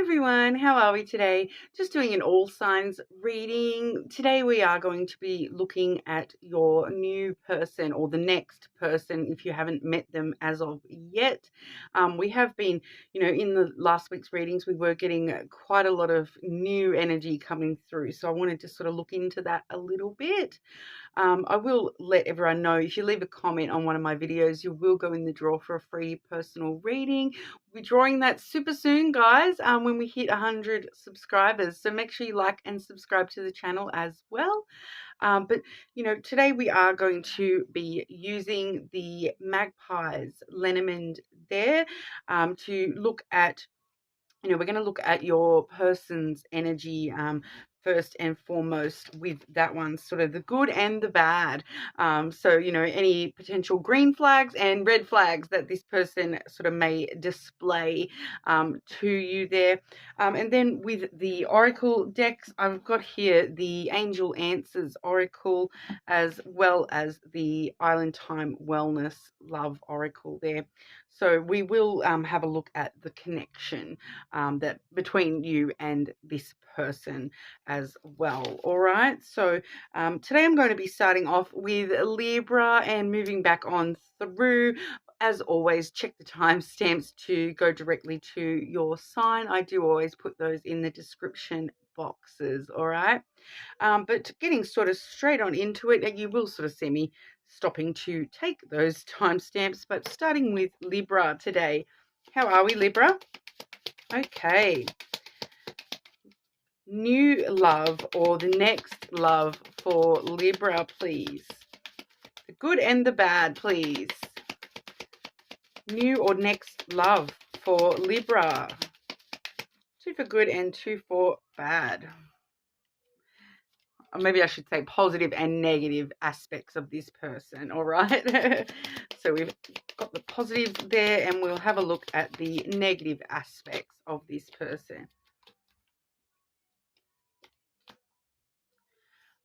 everyone, how are we today? Just doing an all signs reading. Today we are going to be looking at your new person or the next person if you haven't met them as of yet. We have been, in the last week's readings, we were getting quite a lot of new energy coming through. So I wanted to sort of look into that a little bit. I will let everyone know if you leave a comment on one of my videos, you will go in the draw for a free personal reading. We'll be drawing that super soon, guys, when we hit 100 subscribers. So make sure you like and subscribe to the channel as well. But today we are going to be using the Magpies lenormand there to look at we're going to look at your person's energy first and foremost with that one, sort of the good and the bad. So, any potential green flags and red flags that this person sort of may display to you there. And then with the Oracle decks, I've got here the Angel Answers Oracle as well as the Island Time Wellness Love Oracle there. So we will have a look at the connection that between you and this person as well. All right. So today I'm going to be starting off with Libra and moving back on through. As always, check the timestamps to go directly to your sign. I do always put those in the description boxes. All right. But getting sort of straight on into it, you will sort of see me stopping to take those timestamps, but starting with Libra today. How are we, Libra? Okay. New love or the next love for Libra, please. The good and the bad, please. New or next love for Libra. 2 for good and 2 for bad. Or maybe I should say positive and negative aspects of this person, all right? So we've got the positive there, and we'll have a look at the negative aspects of this person.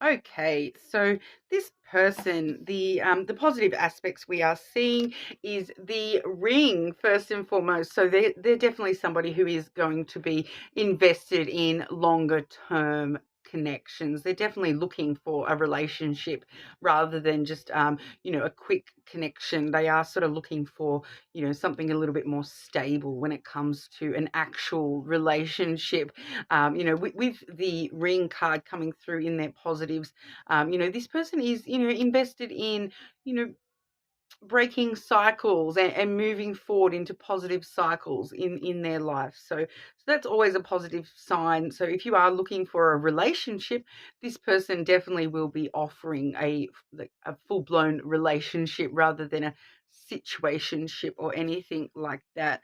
Okay, so this person, the positive aspects we are seeing is the ring first and foremost. So they're definitely somebody who is going to be invested in longer term connections. They're definitely looking for a relationship rather than just a quick connection. They are sort of looking for something a little bit more stable when it comes to an actual relationship. With the ring card coming through in their positives, this person is invested in breaking cycles and moving forward into positive cycles in their life. So that's always a positive sign. So if you are looking for a relationship, this person definitely will be offering a full-blown relationship rather than a situationship or anything like that.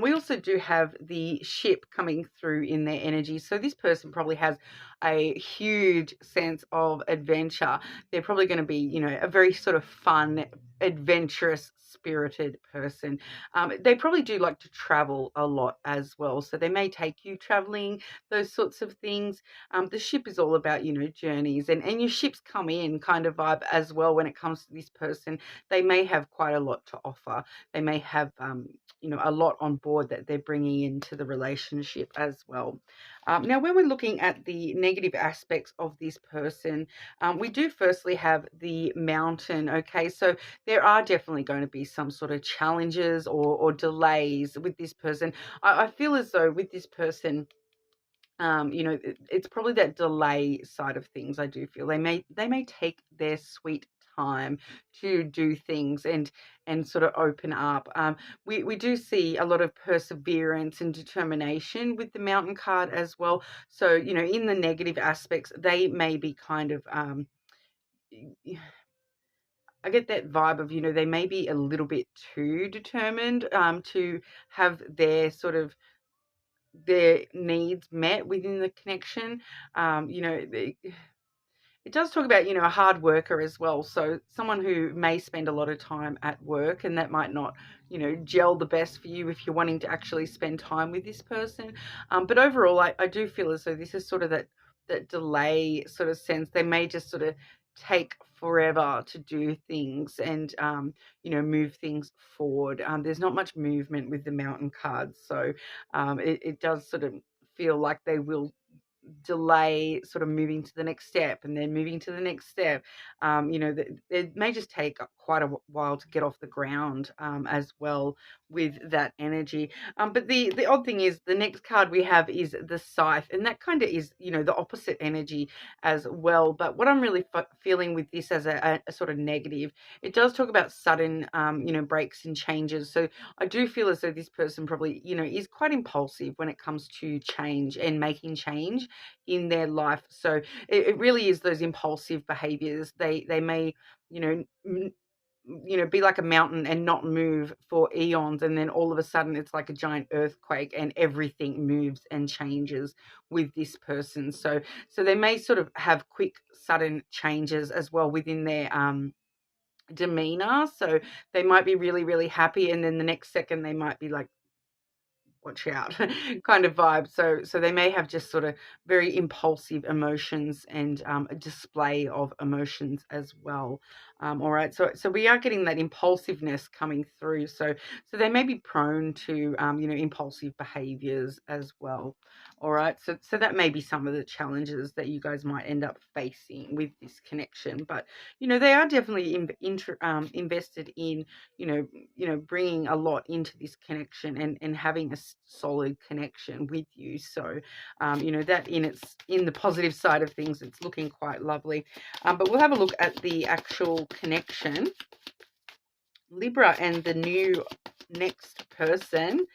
We also do have the ship coming through in their energy. So this person probably has a huge sense of adventure. They're probably going to be, a very sort of fun, adventurous, spirited person. They probably do like to travel a lot as well. So they may take you traveling, those sorts of things. The ship is all about, journeys, and your ships come in kind of vibe as well when it comes to this person. They may have quite a lot to offer. They may have, a lot on board that they're bringing into the relationship as well. Now, when we're looking at the negative aspects of this person, we do firstly have the mountain. Okay, so there are definitely going to be some sort of challenges or delays with this person. I feel as though with this person, it's probably that delay side of things. I do feel they may take their sweet time to do things and sort of open up. We do see a lot of perseverance and determination with the mountain card as well. So in the negative aspects, they may be kind of I get that vibe of, they may be a little bit too determined to have their sort of their needs met within the connection. It does talk about, a hard worker as well. So someone who may spend a lot of time at work, and that might not, gel the best for you if you're wanting to actually spend time with this person. But overall, I do feel as though this is sort of that delay sort of sense. They may just sort of take forever to do things and move things forward. There's not much movement with the mountain cards, so it does sort of feel like they will delay sort of moving to the next step and then moving to the next step. It may just take quite a while to get off the ground as well with that energy. But the odd thing is the next card we have is the Scythe, and that kind of is, the opposite energy as well. But what I'm really feeling with this as a sort of negative, it does talk about sudden, breaks and changes. So I do feel as though this person probably, is quite impulsive when it comes to change and making change in their life. So it really is those impulsive behaviors. They may, be like a mountain and not move for eons, and then all of a sudden it's like a giant earthquake and everything moves and changes with this person. So they may sort of have quick sudden changes as well within their demeanor. So they might be really, really happy, and then the next second they might be like, watch out kind of vibe. So they may have just sort of very impulsive emotions and a display of emotions as well. All right, so we are getting that impulsiveness coming through. So they may be prone to impulsive behaviors as well. All right, so that may be some of the challenges that you guys might end up facing with this connection. But they are definitely invested in bringing a lot into this connection and having a solid connection with you. So that in the positive side of things, it's looking quite lovely. But we'll have a look at the actual connection. Libra and the new next person.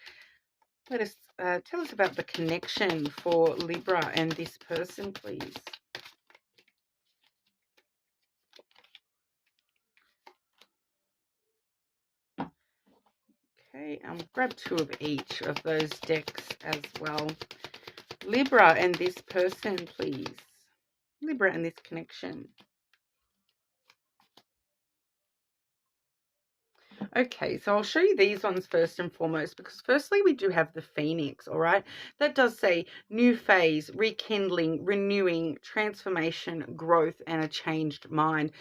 Let us tell us about the connection for Libra and this person, please. Okay, grab two of each of those decks as well. Libra and this person, please. Libra and this connection. Okay, so I'll show you these ones first and foremost, because firstly we do have the Phoenix, all right? That does say new phase, rekindling, renewing, transformation, growth, and a changed mind.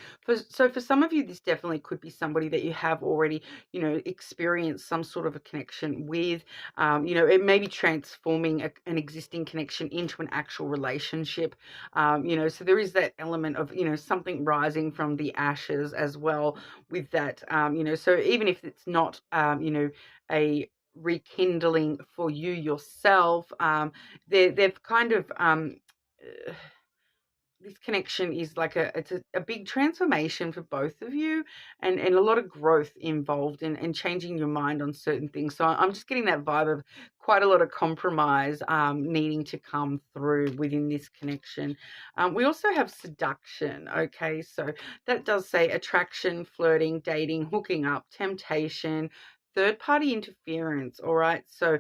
So for some of you, this definitely could be somebody that you have already, experienced some sort of a connection with. It may be transforming an existing connection into an actual relationship. So there is that element of, something rising from the ashes as well with that, so even if it's not, a rekindling for you yourself, they've kind of, this connection is like it's a big transformation for both of you, and a lot of growth involved in changing your mind on certain things. So I'm just getting that vibe of quite a lot of compromise needing to come through within this connection. We also have seduction. Okay, so that does say attraction, flirting, dating, hooking up, temptation, third party interference. All right, so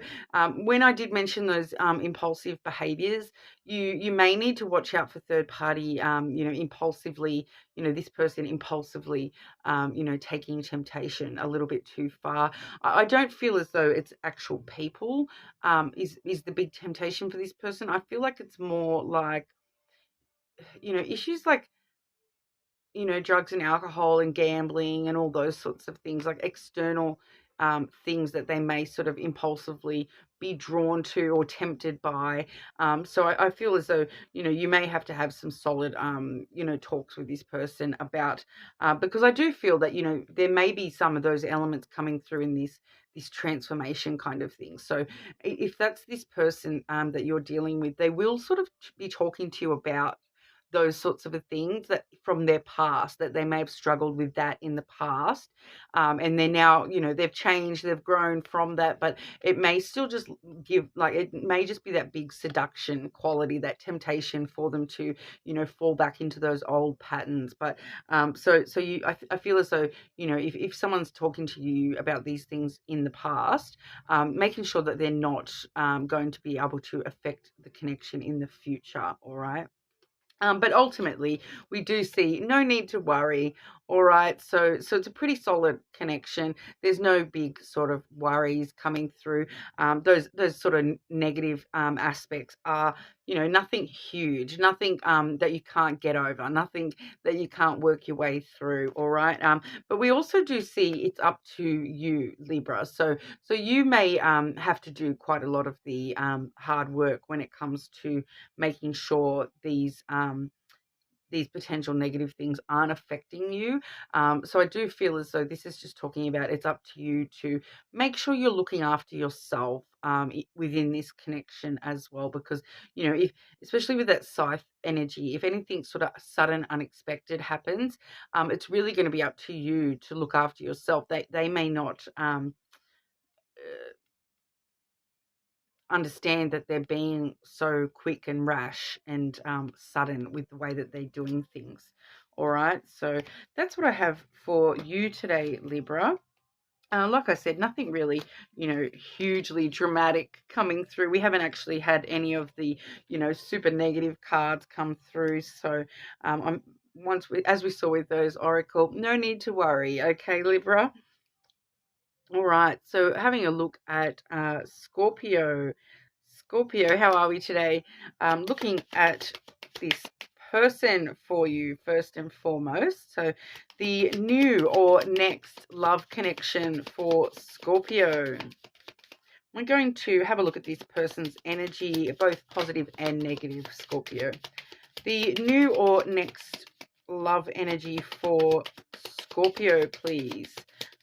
when I did mention those impulsive behaviors, you may need to watch out for third party, impulsively, this person impulsively, taking temptation a little bit too far. I don't feel as though it's actual people is the big temptation for this person. I feel like it's more like, issues like, drugs and alcohol and gambling and all those sorts of things, like external things that they may sort of impulsively be drawn to or tempted by. So I feel as though, you may have to have some solid, talks with this person about, because I do feel that, there may be some of those elements coming through in this transformation kind of thing. So if that's this person that you're dealing with, they will sort of be talking to you about those sorts of things that from their past, that they may have struggled with that in the past, and they're now, they've changed, they've grown from that, but it may still just it may just be that big seduction quality, that temptation for them to, fall back into those old patterns. But I feel as though, if someone's talking to you about these things in the past, making sure that they're not going to be able to affect the connection in the future. All right. But ultimately, we do see no need to worry. All right, so it's a pretty solid connection. There's no big sort of worries coming through. Those sort of negative aspects are, nothing huge, nothing that you can't get over, nothing that you can't work your way through. All right, but we also do see it's up to you, Libra. So you may have to do quite a lot of the hard work when it comes to making sure these potential negative things aren't affecting you. So I do feel as though this is just talking about it's up to you to make sure you're looking after yourself within this connection as well, because if especially with that scythe energy, if anything sort of sudden unexpected happens, it's really going to be up to you to look after yourself. They may not understand that they're being so quick and rash and sudden with the way that they're doing things. All right, so that's what I have for you today, Libra. Like I said, nothing really, hugely dramatic coming through. We haven't actually had any of the, super negative cards come through. So as we saw with those oracle, no need to worry. Okay, Libra. All right, so having a look at Scorpio. Scorpio, how are we today? Looking at this person for you first and foremost. So the new or next love connection for Scorpio. We're going to have a look at this person's energy, both positive and negative, Scorpio. The new or next love energy for Scorpio, please.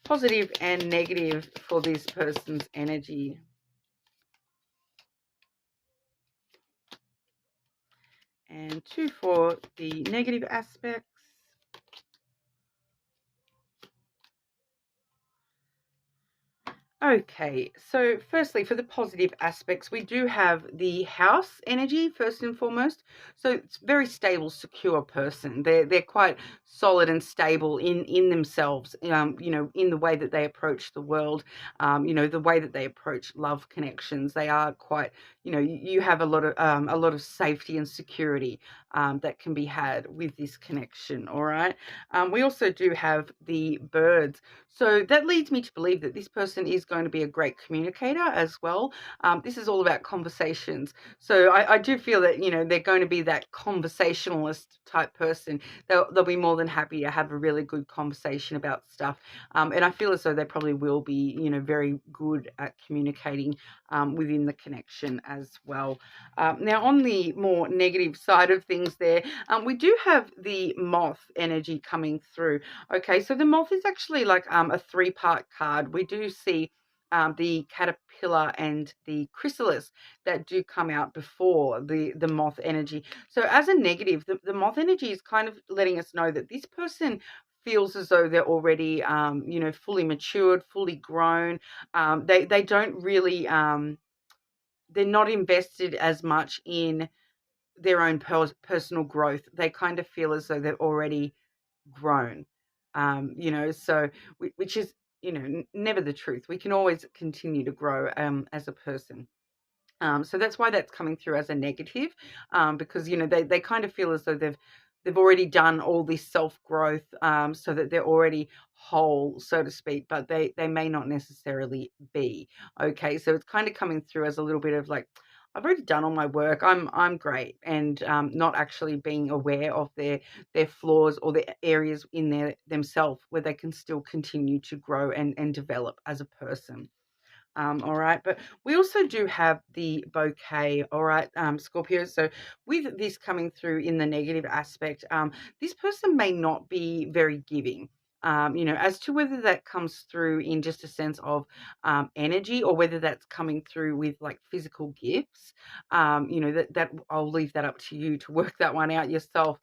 Positive and negative for this person's energy. And 2 for the negative aspects. Okay, so firstly, for the positive aspects, we do have the house energy first and foremost. So it's very stable, secure person. They're quite solid and stable in themselves. In the way that they approach the world. The way that they approach love connections. They are quite. You have a lot of safety and security that can be had with this connection. All right. We also do have the birds. So that leads me to believe that this person is going to be a great communicator as well. This is all about conversations. So I do feel that, they're going to be that conversationalist type person. They'll be more than happy to have a really good conversation about stuff. And I feel as though they probably will be, very good at communicating within the connection as well. Now, on the more negative side of things there, we do have the moth energy coming through. Okay, so the moth is actually like a 3-part card. We do see the caterpillar and the chrysalis that do come out before the moth energy. So as a negative, the moth energy is kind of letting us know that this person feels as though they're already, fully matured, fully grown. They don't really, they're not invested as much in their own personal growth. They kind of feel as though they're already grown, so which is, never the truth. We can always continue to grow as a person. So that's why that's coming through as a negative, because, they kind of feel as though they've already done all this self-growth, so that they're already whole, so to speak, but they may not necessarily be. Okay, so it's kind of coming through as a little bit of like, I've already done all my work. I'm great, and not actually being aware of their flaws or the areas in themselves where they can still continue to grow and develop as a person. All right, but we also do have the bouquet. All right, Scorpio. So with this coming through in the negative aspect, this person may not be very giving. As to whether that comes through in just a sense of energy, or whether that's coming through with like physical gifts, that I'll leave that up to you to work that one out yourself,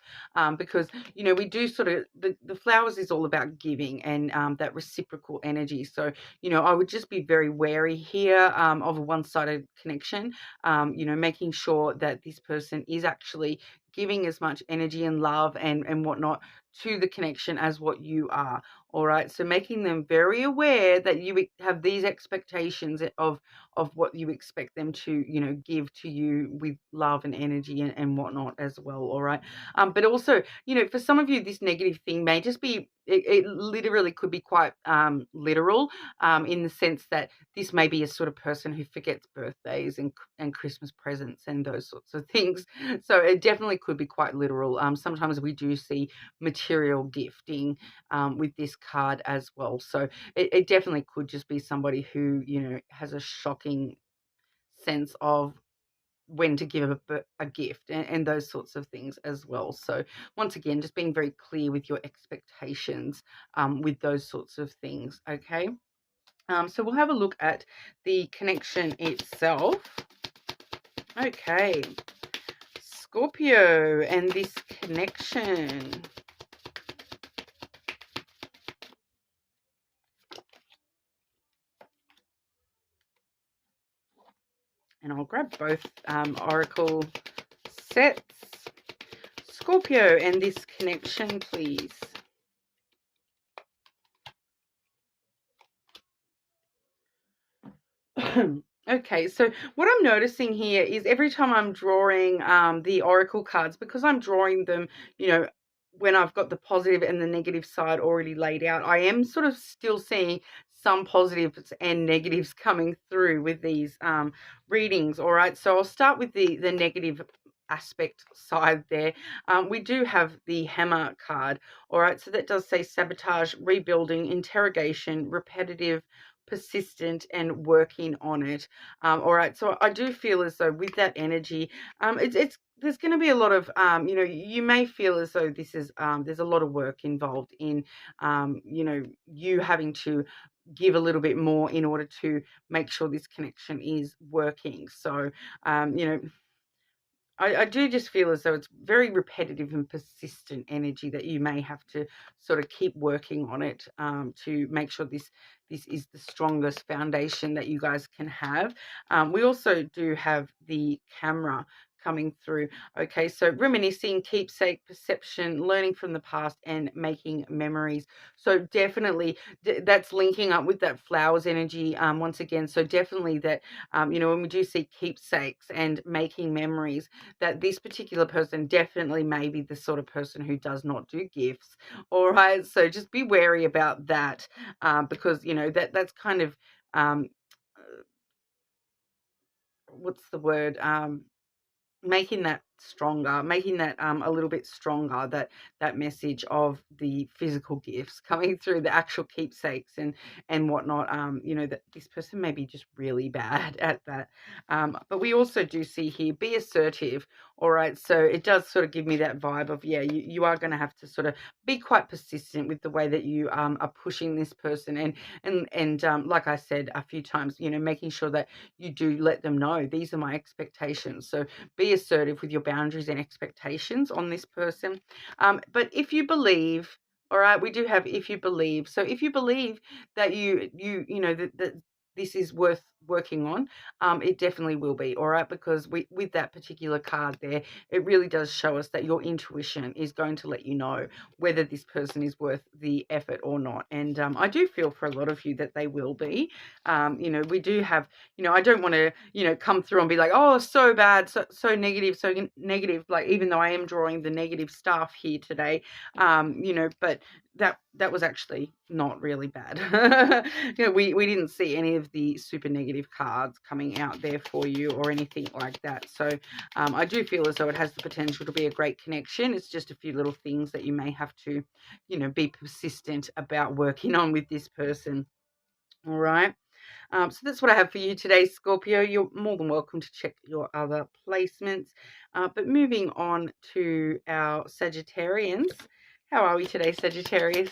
because we do sort of the flowers is all about giving and that reciprocal energy. So I would just be very wary here of a one-sided connection, making sure that this person is actually giving as much energy and love and whatnot to the connection as what you are. All right, so making them very aware that you have these expectations of what you expect them to, you know, give to you with love and energy and whatnot as well. All right, but also, you know, for some of you, this negative thing may just be, it literally could be quite literal, in the sense that this may be a sort of person who forgets birthdays and Christmas presents and those sorts of things. So it definitely could be quite literal. Sometimes we do see material gifting with this card as well. So it definitely could just be somebody who, you know, has a shocking sense of when to give a gift and those sorts of things as well. So once again, just being very clear with your expectations with those sorts of things. Okay. So we'll have a look at the connection itself. Okay. Scorpio and this connection. And I'll grab both oracle sets. Scorpio and this connection, please. Okay, so what I'm noticing here is every time I'm drawing the oracle cards, because I'm drawing them, you know, when I've got the positive and the negative side already laid out, I am sort of still seeing some positives and negatives coming through with these readings. All right, so I'll start with the negative aspect side there. We do have the hammer card. All right, so that does say sabotage, rebuilding, interrogation, repetitive, persistent, and working on it. All right, so I do feel as though with that energy, it's there's going to be a lot of you know, you may feel as though this is there's a lot of work involved in you know, you having to give a little bit more in order to make sure this connection is working. So you know, I do just feel as though it's very repetitive and persistent energy that you may have to sort of keep working on it to make sure this is the strongest foundation that you guys can have. We also do have the camera coming through. Okay, so reminiscing, keepsake, perception, learning from the past, and making memories. So definitely that's linking up with that flowers energy once again. So definitely that you know, when we do see keepsakes and making memories, that this particular person definitely may be the sort of person who does not do gifts. All right, so just be wary about that because, you know, that's kind of what's the word, making that stronger, making that a little bit stronger, that message of the physical gifts coming through, the actual keepsakes and whatnot. You know, that this person may be just really bad at that. But we also do see here, be assertive. All right, so it does sort of give me that vibe of, yeah, you are going to have to sort of be quite persistent with the way that you are pushing this person, and like I said a few times, you know, making sure that you do let them know these are my expectations. So be assertive with your boundaries and expectations on this person. But if you believe, all right, we do have if you believe. So if you believe that you know that this is worth working on, it definitely will be. All right, because with that particular card there, it really does show us that your intuition is going to let you know whether this person is worth the effort or not. And I do feel for a lot of you that they will be. You know, we do have, you know, I don't want to, you know, come through and be like, oh, so bad, so negative, so negative, like, even though I am drawing the negative stuff here today, you know, but that was actually not really bad. You know, we didn't see any of the super negative cards coming out there for you or anything like that. So I do feel as though it has the potential to be a great connection. It's just a few little things that you may have to, you know, be persistent about working on with this person. All right. So that's what I have for you today, Scorpio. You're more than welcome to check your other placements. But moving on to our Sagittarians. How are we today, Sagittarius?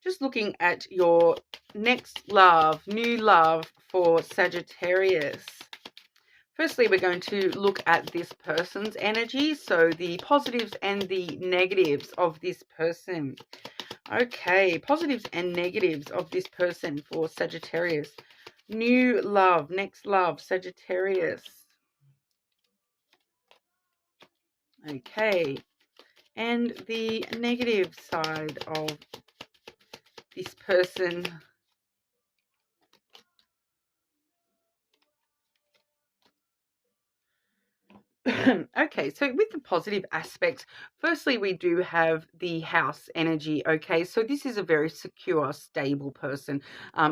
Just looking at your next love, new love for Sagittarius. Firstly, we're going to look at this person's energy. So the positives and the negatives of this person. Okay, positives and negatives of this person for Sagittarius. New love, next love, Sagittarius. Okay, and the negative side of this person. Okay, so with the positive aspects, firstly, we do have the house energy. Okay, so this is a very secure, stable person.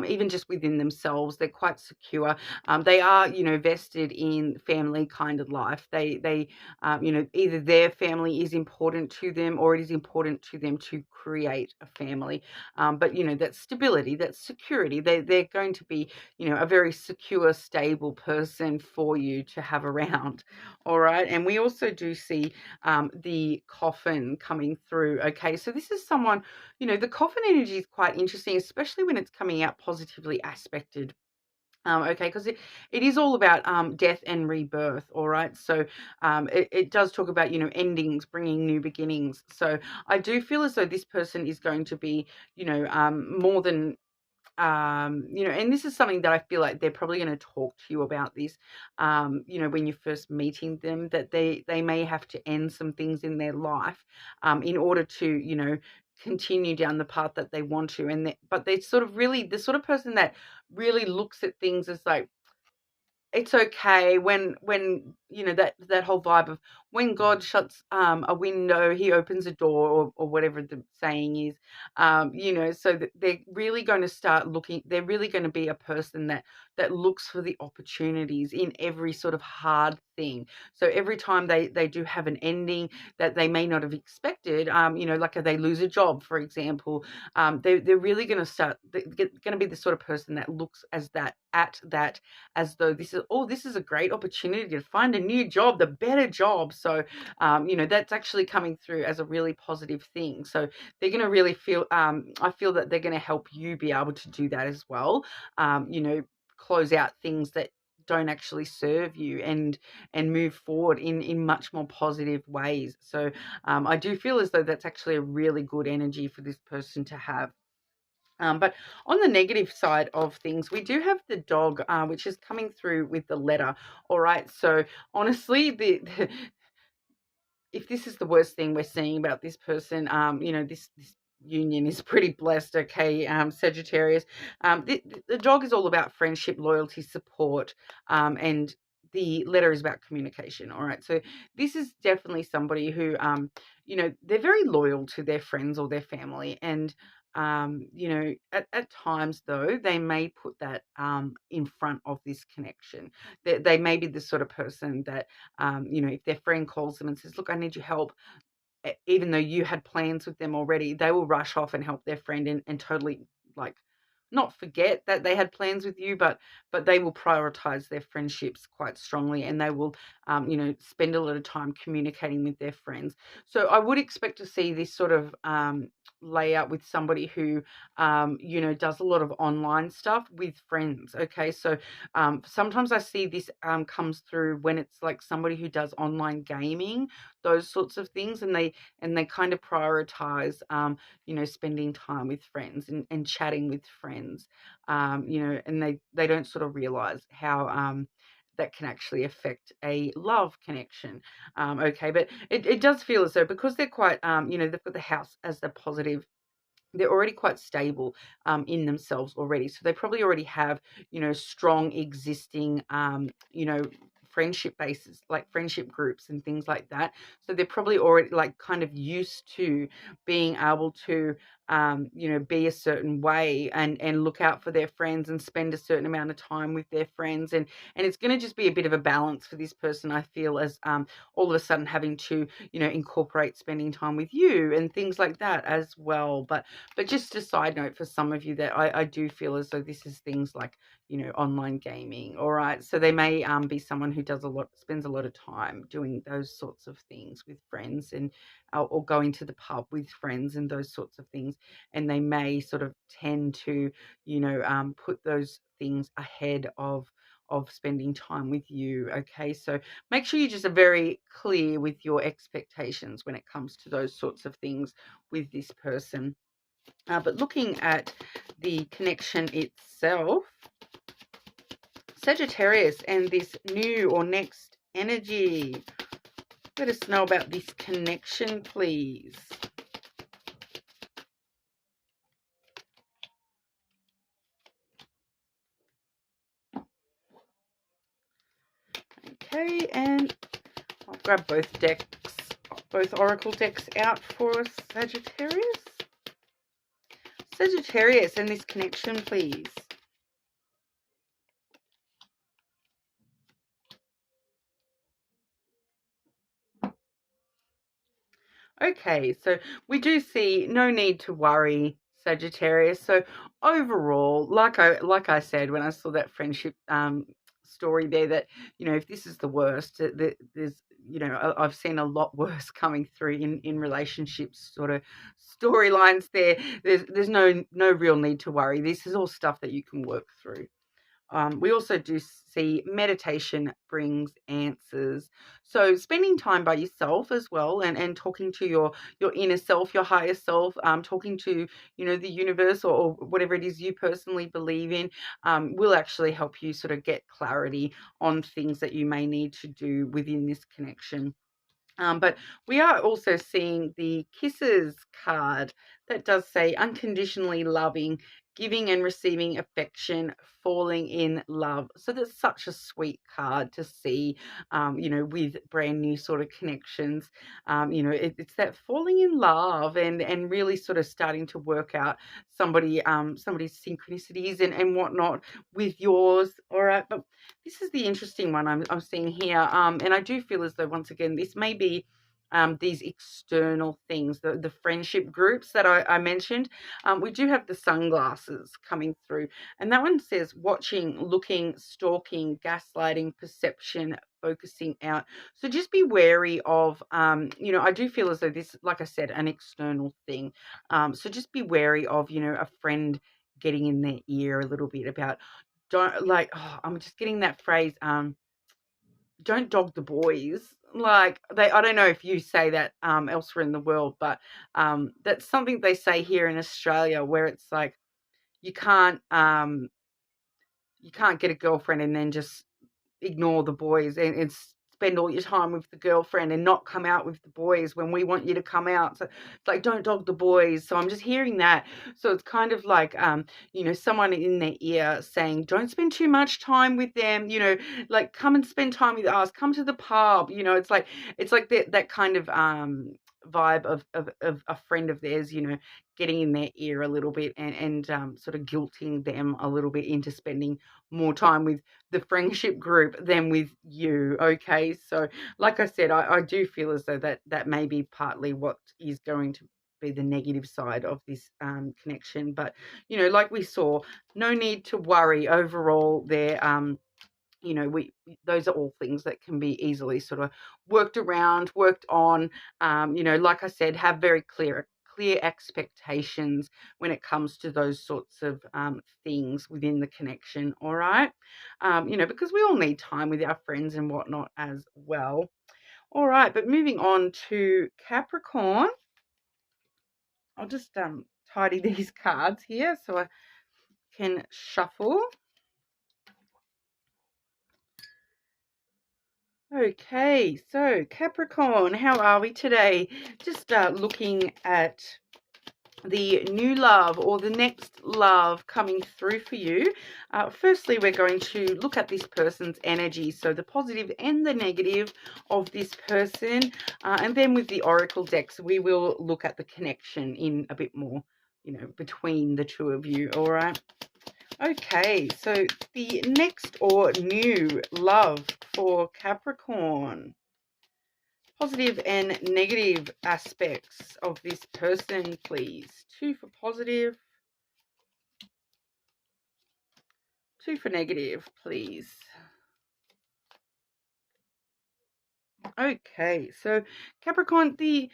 Even just within themselves, they're quite secure. They are, vested in family kind of life. Either their family is important to them, or it is important to them to create a family. But that stability, that security, they're going to be, a very secure, stable person for you to have around. All right. And we also do see the coffin coming through. Okay. So this is someone, the coffin energy is quite interesting, especially when it's coming out positively aspected. Okay, because it is all about death and rebirth. All right. So it does talk about, endings, bringing new beginnings. So I do feel as though this person is going to be, more than and this is something that I feel like they're probably going to talk to you about this, when you're first meeting them, that they may have to end some things in their life, in order to, continue down the path that they want to. But they're sort of really the sort of person that really looks at things as like, it's okay when that whole vibe of when God shuts a window, he opens a door, or whatever the saying is. So that they're really going to start looking. They're really going to be a person that looks for the opportunities in every sort of hard thing. So every time they do have an ending that they may not have expected, like if they lose a job, for example, they're really going to start. They're going to be the sort of person that looks as that as though this is a great opportunity to find a new job, the better job. So, that's actually coming through as a really positive thing. So they're going to really feel, I feel that they're going to help you be able to do that as well. Close out things that don't actually serve you, and move forward in much more positive ways. So I do feel as though that's actually a really good energy for this person to have. But on the negative side of things, we do have the dog, which is coming through with the letter. All right. So honestly, if this is the worst thing we're seeing about this person, this union is pretty blessed. Okay, Sagittarius. The dog is all about friendship, loyalty, support, and the letter is about communication. All right. So this is definitely somebody who, they're very loyal to their friends or their family, and at times though they may put that in front of this connection. They may be the sort of person that, if their friend calls them and says, look, I need your help, even though you had plans with them already, they will rush off and help their friend, and totally, like, not forget that they had plans with you, but they will prioritize their friendships quite strongly, and they will, spend a lot of time communicating with their friends. So I would expect to see this sort of layout with somebody who, does a lot of online stuff with friends. Okay, so sometimes I see this comes through when it's like somebody who does online gaming, those sorts of things, and they kind of prioritize, spending time with friends, and chatting with friends, and they don't sort of realize how that can actually affect a love connection. Okay, but it does feel as though, because they're quite, they've got the house as the positive, they're already quite stable in themselves already. So they probably already have, strong existing, friendship bases, like friendship groups and things like that. So they're probably already like kind of used to being able to, be a certain way, and look out for their friends, and spend a certain amount of time with their friends. And it's going to just be a bit of a balance for this person, I feel, as all of a sudden having to, incorporate spending time with you and things like that as well. But just a side note for some of you, that I do feel as though this is things like, online gaming. All right. So they may be someone who spends a lot of time doing those sorts of things with friends, and or going to the pub with friends and those sorts of things. And they may sort of tend to, put those things ahead of spending time with you. Okay. So make sure you just are very clear with your expectations when it comes to those sorts of things with this person. But looking at the connection itself, Sagittarius and this new or next energy. Let us know about this connection, please. Okay, and I'll grab both decks, both oracle decks out for Sagittarius. Sagittarius and this connection, please. Okay, so we do see no need to worry, Sagittarius. So overall, like I said when I saw that friendship story there, that if this is the worst, there's I've seen a lot worse coming through in relationships, sort of storylines there. There's no real need to worry. This is all stuff that you can work through. We also do see meditation brings answers. So spending time by yourself as well, and talking to your inner self, your higher self, talking to, the universe, or whatever it is you personally believe in, will actually help you sort of get clarity on things that you may need to do within this connection. But we are also seeing the Kisses card that does say unconditionally loving, giving and receiving affection, falling in love. So that's such a sweet card to see, with brand new sort of connections. It's that falling in love and really sort of starting to work out somebody's synchronicities and whatnot with yours. All right, but this is the interesting one I'm seeing here, and I do feel as though, once again, this may be these external things, the friendship groups that I mentioned. We do have the sunglasses coming through, and that one says watching, looking, stalking, gaslighting, perception, focusing out. So just be wary of, I do feel as though this, like I said, an external thing. So just be wary of, a friend getting in their ear a little bit about, I'm just getting that phrase, don't dog the boys. I don't know if you say that elsewhere in the world, but that's something they say here in Australia, where it's like you can't get a girlfriend and then just ignore the boys and spend all your time with the girlfriend and not come out with the boys when we want you to come out. So it's like, don't dog the boys. So I'm just hearing that. So it's kind of like, someone in their ear saying, don't spend too much time with them, like come and spend time with us, come to the pub. It's like that kind of vibe of a friend of theirs, getting in their ear a little bit and sort of guilting them a little bit into spending more time with the friendship group than with you. Okay, so like I said, I do feel as though that may be partly what is going to be the negative side of this connection. But like we saw, no need to worry overall there. Those are all things that can be easily sort of worked around, worked on. Like I said, have very clear expectations when it comes to those sorts of things within the connection. All right, because we all need time with our friends and whatnot as well. All right, but moving on to Capricorn, I'll just tidy these cards here so I can shuffle. Okay, so Capricorn, how are we today? Just looking at the new love or the next love coming through for you. Firstly, we're going to look at this person's energy, so the positive and the negative of this person. And then with the oracle decks, we will look at the connection in a bit more, between the two of you, all right? Okay, so the next or new love for Capricorn. Positive and negative aspects of this person, please. 2 for positive, 2 for negative, please. Okay, so Capricorn, the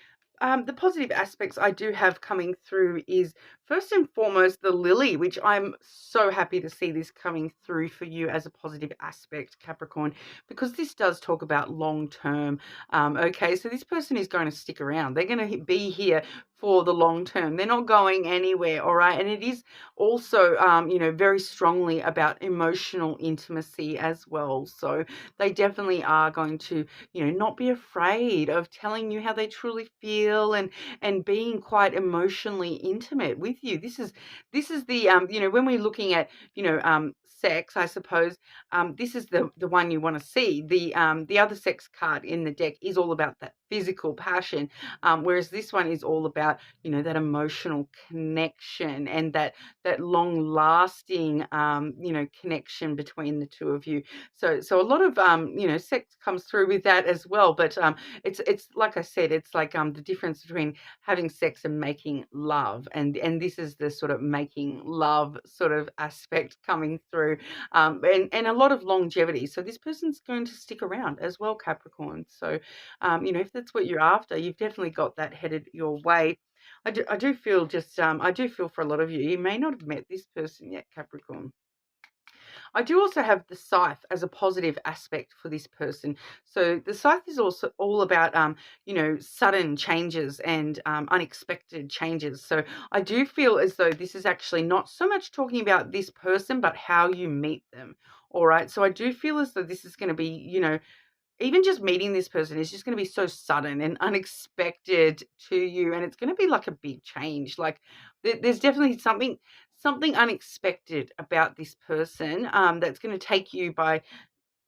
positive aspects I do have coming through is first and foremost the lily, which I'm so happy to see this coming through for you as a positive aspect, Capricorn, because this does talk about long term. Okay, so this person is going to stick around. They're going to be here for the long term. They're not going anywhere, all right? And it is also, very strongly about emotional intimacy as well. So they definitely are going to, not be afraid of telling you how they truly feel and being quite emotionally intimate with you. This is the when we're looking at sex, I suppose, this is the one you want to see. The other sex card in the deck is all about that physical passion, whereas this one is all about, you know, that emotional connection and that long lasting, you know, connection between the two of you. So a lot of, you know, sex comes through with that as well. But it's like I said, it's like the difference between having sex and making love, and this is the sort of making love sort of aspect coming through, and a lot of longevity. So this person's going to stick around as well, Capricorn. So you know, if that's what you're after, you've definitely got that headed your way. I do feel just I do feel for a lot of you, you may not have met this person yet, Capricorn. I do also have the scythe as a positive aspect for this person. So the scythe is also all about, you know, sudden changes and unexpected changes. So I do feel as though this is actually not so much talking about this person, but how you meet them. All right. So I do feel as though this is going to be, you know, even just meeting this person is just going to be so sudden and unexpected to you, and it's going to be like a big change. Like there's definitely something unexpected about this person, that's going to take you by,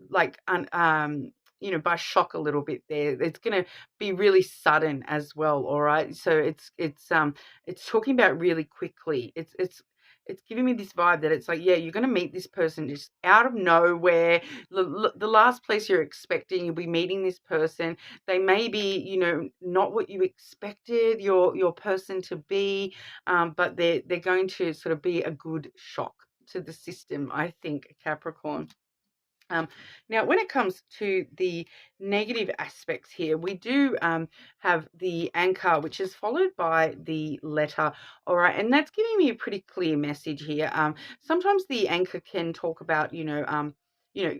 like, you know, by shock a little bit there. It's going to be really sudden as well. All right. So it's talking about really quickly. It's giving me this vibe that it's like, yeah, you're going to meet this person just out of nowhere. The last place you're expecting, you'll be meeting this person. They may be, you know, not what you expected your person to be, but they're going to sort of be a good shock to the system, I think, Capricorn. Now, when it comes to the negative aspects here, we do have the anchor, which is followed by the letter. All right, and that's giving me a pretty clear message here. Sometimes the anchor can talk about, you know,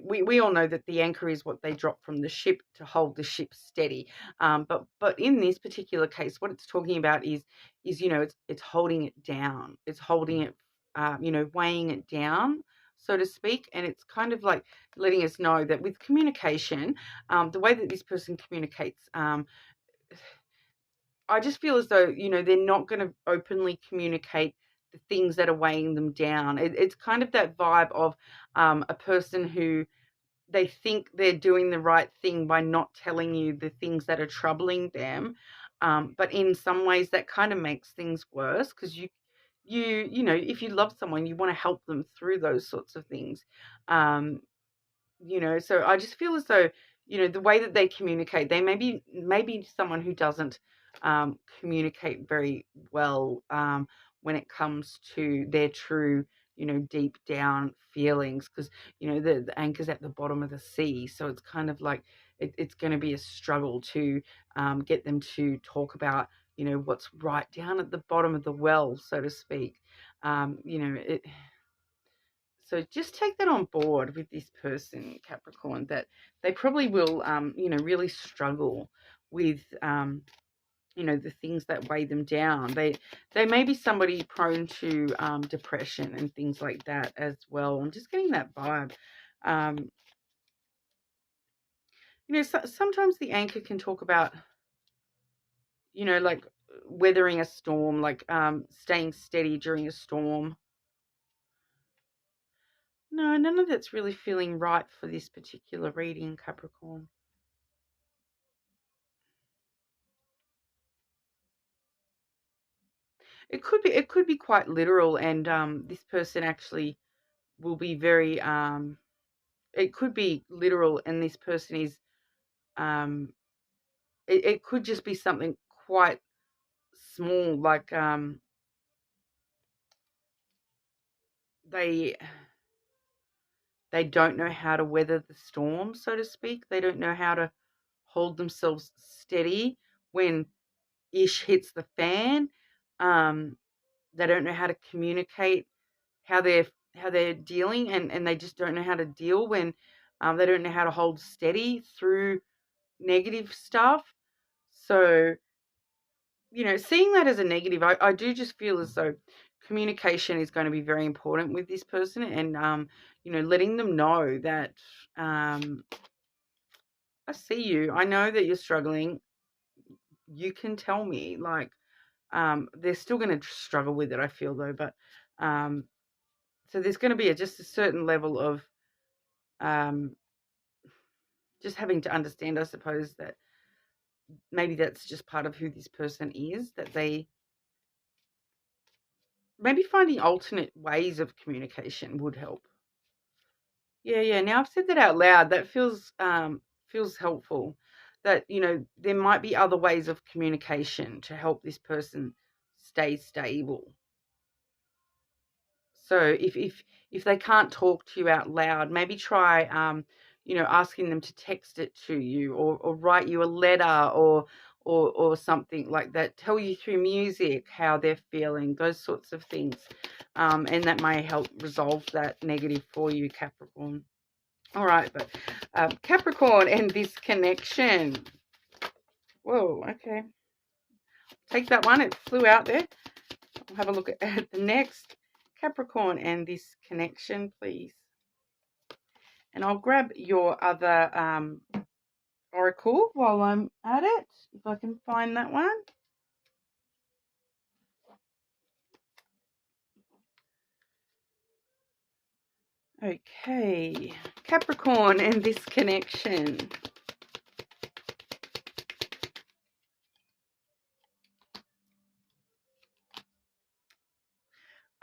we all know that the anchor is what they drop from the ship to hold the ship steady. But in this particular case, what it's talking about is, you know, it's holding it down. It's holding it, you know, weighing it down, so to speak. And it's kind of like letting us know that with communication, the way that this person communicates, I just feel as though, you know, they're not going to openly communicate the things that are weighing them down. It's kind of that vibe of a person who they think they're doing the right thing by not telling you the things that are troubling them. But in some ways that kind of makes things worse, because you know, if you love someone, you want to help them through those sorts of things. Um, you know, so I just feel as though, you know, the way that they communicate, they maybe someone who doesn't communicate very well, when it comes to their true, you know, deep down feelings, because, you know, the anchor's at the bottom of the sea, so it's kind of like it's going to be a struggle to get them to talk about, you know, what's right down at the bottom of the well, so to speak. You know, so just take that on board with this person, Capricorn, that they probably will, you know, really struggle with, you know, the things that weigh them down. They may be somebody prone to depression and things like that as well. I'm just getting that vibe. You know, sometimes the anchor can talk about, you know, like weathering a storm, like staying steady during a storm. No, none of that's really feeling right for this particular reading, Capricorn. It could be quite literal, and this person actually will be very, it could be literal, and this person is, um it could just be something quite small, like they they don't know how to weather the storm, so to speak. They don't know how to hold themselves steady when ish hits the fan. Um, they don't know how to communicate how they're dealing, and they just don't know how to deal when they don't know how to hold steady through negative stuff. So, you know, seeing that as a negative, I do just feel as though communication is going to be very important with this person, and you know, letting them know that, um, I see you. I know that you're struggling. You can tell me. Like, they're still going to struggle with it, I feel, though, but um, So there's going to be just a certain level of just having to understand, I suppose, that maybe that's just part of who this person is, that they maybe finding alternate ways of communication would help. Yeah. Now I've said that out loud. That feels helpful. That, there might be other ways of communication to help this person stay stable. So if they can't talk to you out loud, maybe try asking them to text it to you, or write you a letter, or something like that. Tell you through music how they're feeling, those sorts of things, and that may help resolve that negative for you, Capricorn. All right, but Capricorn and this connection. Whoa, okay. Take that one. It flew out there. We'll have a look at the next. Capricorn and this connection, please. And I'll grab your other oracle while I'm at it, if I can find that one. Okay, Capricorn and this connection.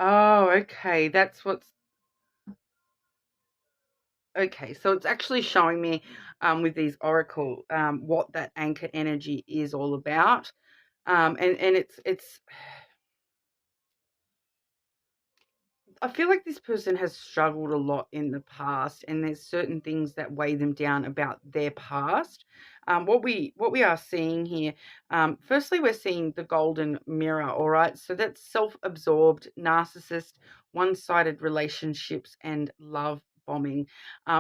Oh, okay, that's what's... Okay, so it's actually showing me with these oracle what that anchor energy is all about. And it's I feel like this person has struggled a lot in the past, and there's certain things that weigh them down about their past. What we are seeing here, firstly, we're seeing the golden mirror. All right, so that's self-absorbed, narcissist, one-sided relationships, and love bombing.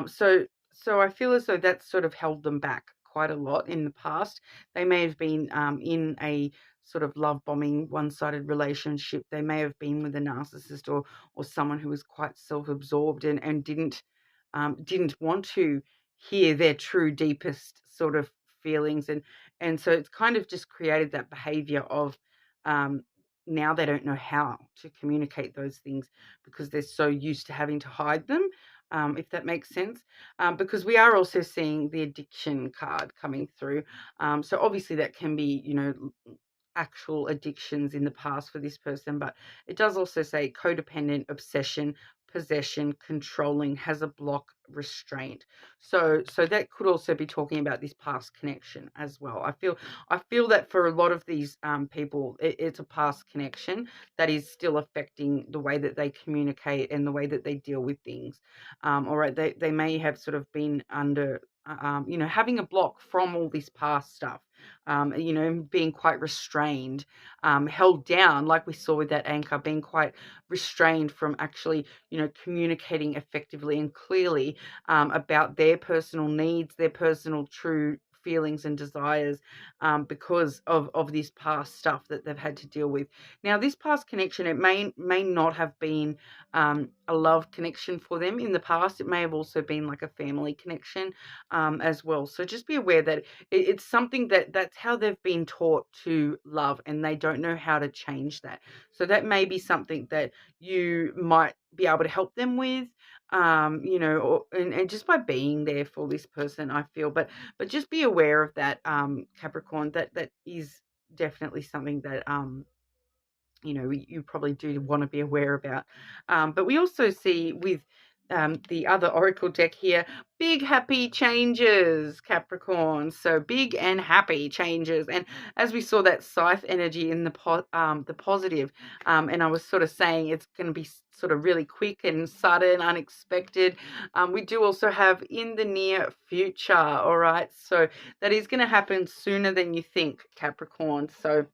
So I feel as though that's sort of held them back quite a lot in the past. They may have been in a sort of love bombing, one-sided relationship. They may have been with a narcissist, or someone who was quite self-absorbed, and didn't want to hear their true deepest sort of feelings, and so it's kind of just created that behavior of now they don't know how to communicate those things because they're so used to having to hide them. If that makes sense, because we are also seeing the addiction card coming through. So obviously that can be, actual addictions in the past for this person, but it does also say codependent, obsession, possession, controlling, has a block, restraint. So that could also be talking about this past connection as well. I feel that for a lot of these people, it's a past connection that is still affecting the way that they communicate and the way that they deal with things. All right, they may have sort of been under having a block from all this past stuff, being quite restrained, held down, like we saw with that anchor, being quite restrained from actually, communicating effectively and clearly about their personal needs, their personal true feelings and desires, because of this past stuff that they've had to deal with. Now, this past connection, it may not have been a love connection for them in the past. It may have also been like a family connection as well. So just be aware that it's something that's how they've been taught to love, and they don't know how to change that. So that may be something that you might be able to help them with, and just by being there for this person, I feel. But just be aware of that, Capricorn. That is definitely something that you probably do want to be aware about. But we also see with the other oracle deck here, big happy changes, Capricorn. So big and happy changes. And as we saw that scythe energy in the positive, and I was sort of saying it's going to be sort of really quick and sudden, unexpected. We do also have in the near future. All right. So that is going to happen sooner than you think, Capricorn. So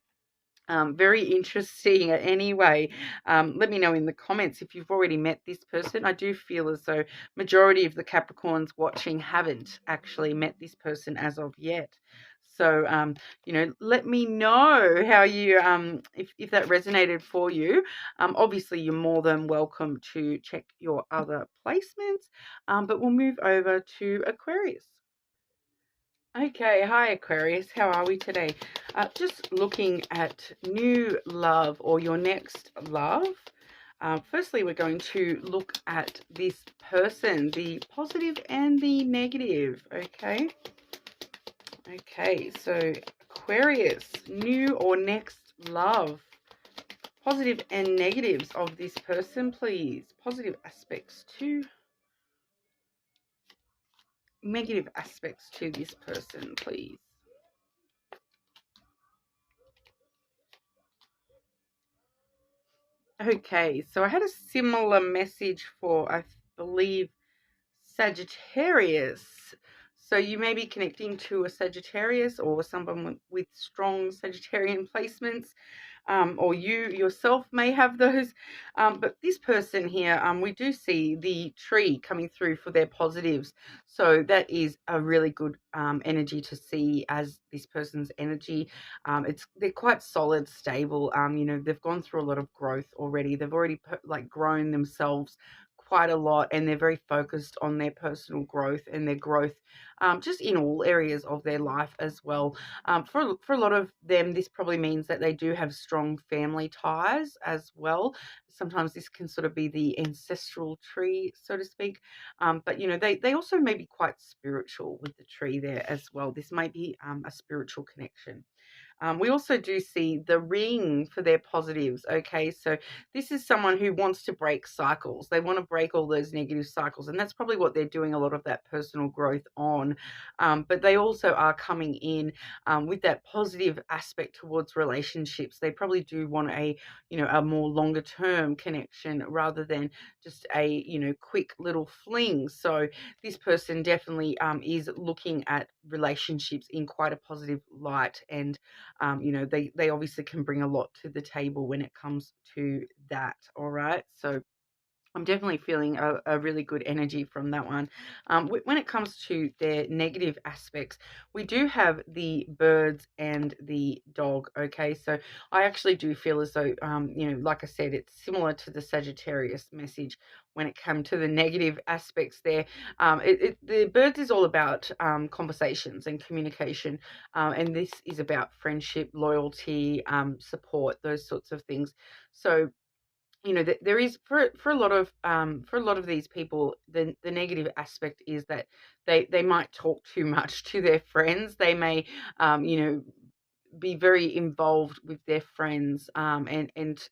very interesting. Anyway, let me know in the comments if you've already met this person. I do feel as though majority of the Capricorns watching haven't actually met this person as of yet. So, let me know how you, if that resonated for you. Obviously, you're more than welcome to check your other placements, but we'll move over to Aquarius. Okay, hi Aquarius, how are we today? Just looking at new love or your next love. Firstly, we're going to look at this person, the positive and the negative, okay? Okay, so Aquarius, new or next love. Positive and negatives of this person, please. Positive aspects to, negative aspects to this person, please. Okay, so I had a similar message for, I believe, Sagittarius. So you may be connecting to a Sagittarius or someone with strong Sagittarian placements. Or you yourself may have those. But this person here, we do see the tree coming through for their positives. So that is a really good energy to see as this person's energy. They're quite solid, stable. You know, they've gone through a lot of growth already. They've already grown themselves quite a lot, and they're very focused on their personal growth and their growth just in all areas of their life as well. For a lot of them, this probably means that they do have strong family ties as well. Sometimes this can sort of be the ancestral tree, so to speak. But, you know, they also may be quite spiritual with the tree there as well. This may be a spiritual connection. We also do see the ring for their positives. Okay, so this is someone who wants to break cycles. They want to break all those negative cycles, and that's probably what they're doing a lot of that personal growth on. But they also are coming in with that positive aspect towards relationships. They probably do want a more longer term connection rather than just a quick little fling. So this person definitely is looking at relationships in quite a positive light, and they obviously can bring a lot to the table when it comes to that. All right. So I'm definitely feeling a really good energy from that one. When it comes to their negative aspects, we do have the birds and the dog. Okay, so I actually do feel as though, like I said, it's similar to the Sagittarius message when it comes to the negative aspects there. The birds is all about conversations and communication, and this is about friendship, loyalty, support, those sorts of things. So there is for a lot of these people, the negative aspect is that they might talk too much to their friends. They may be very involved with their friends, and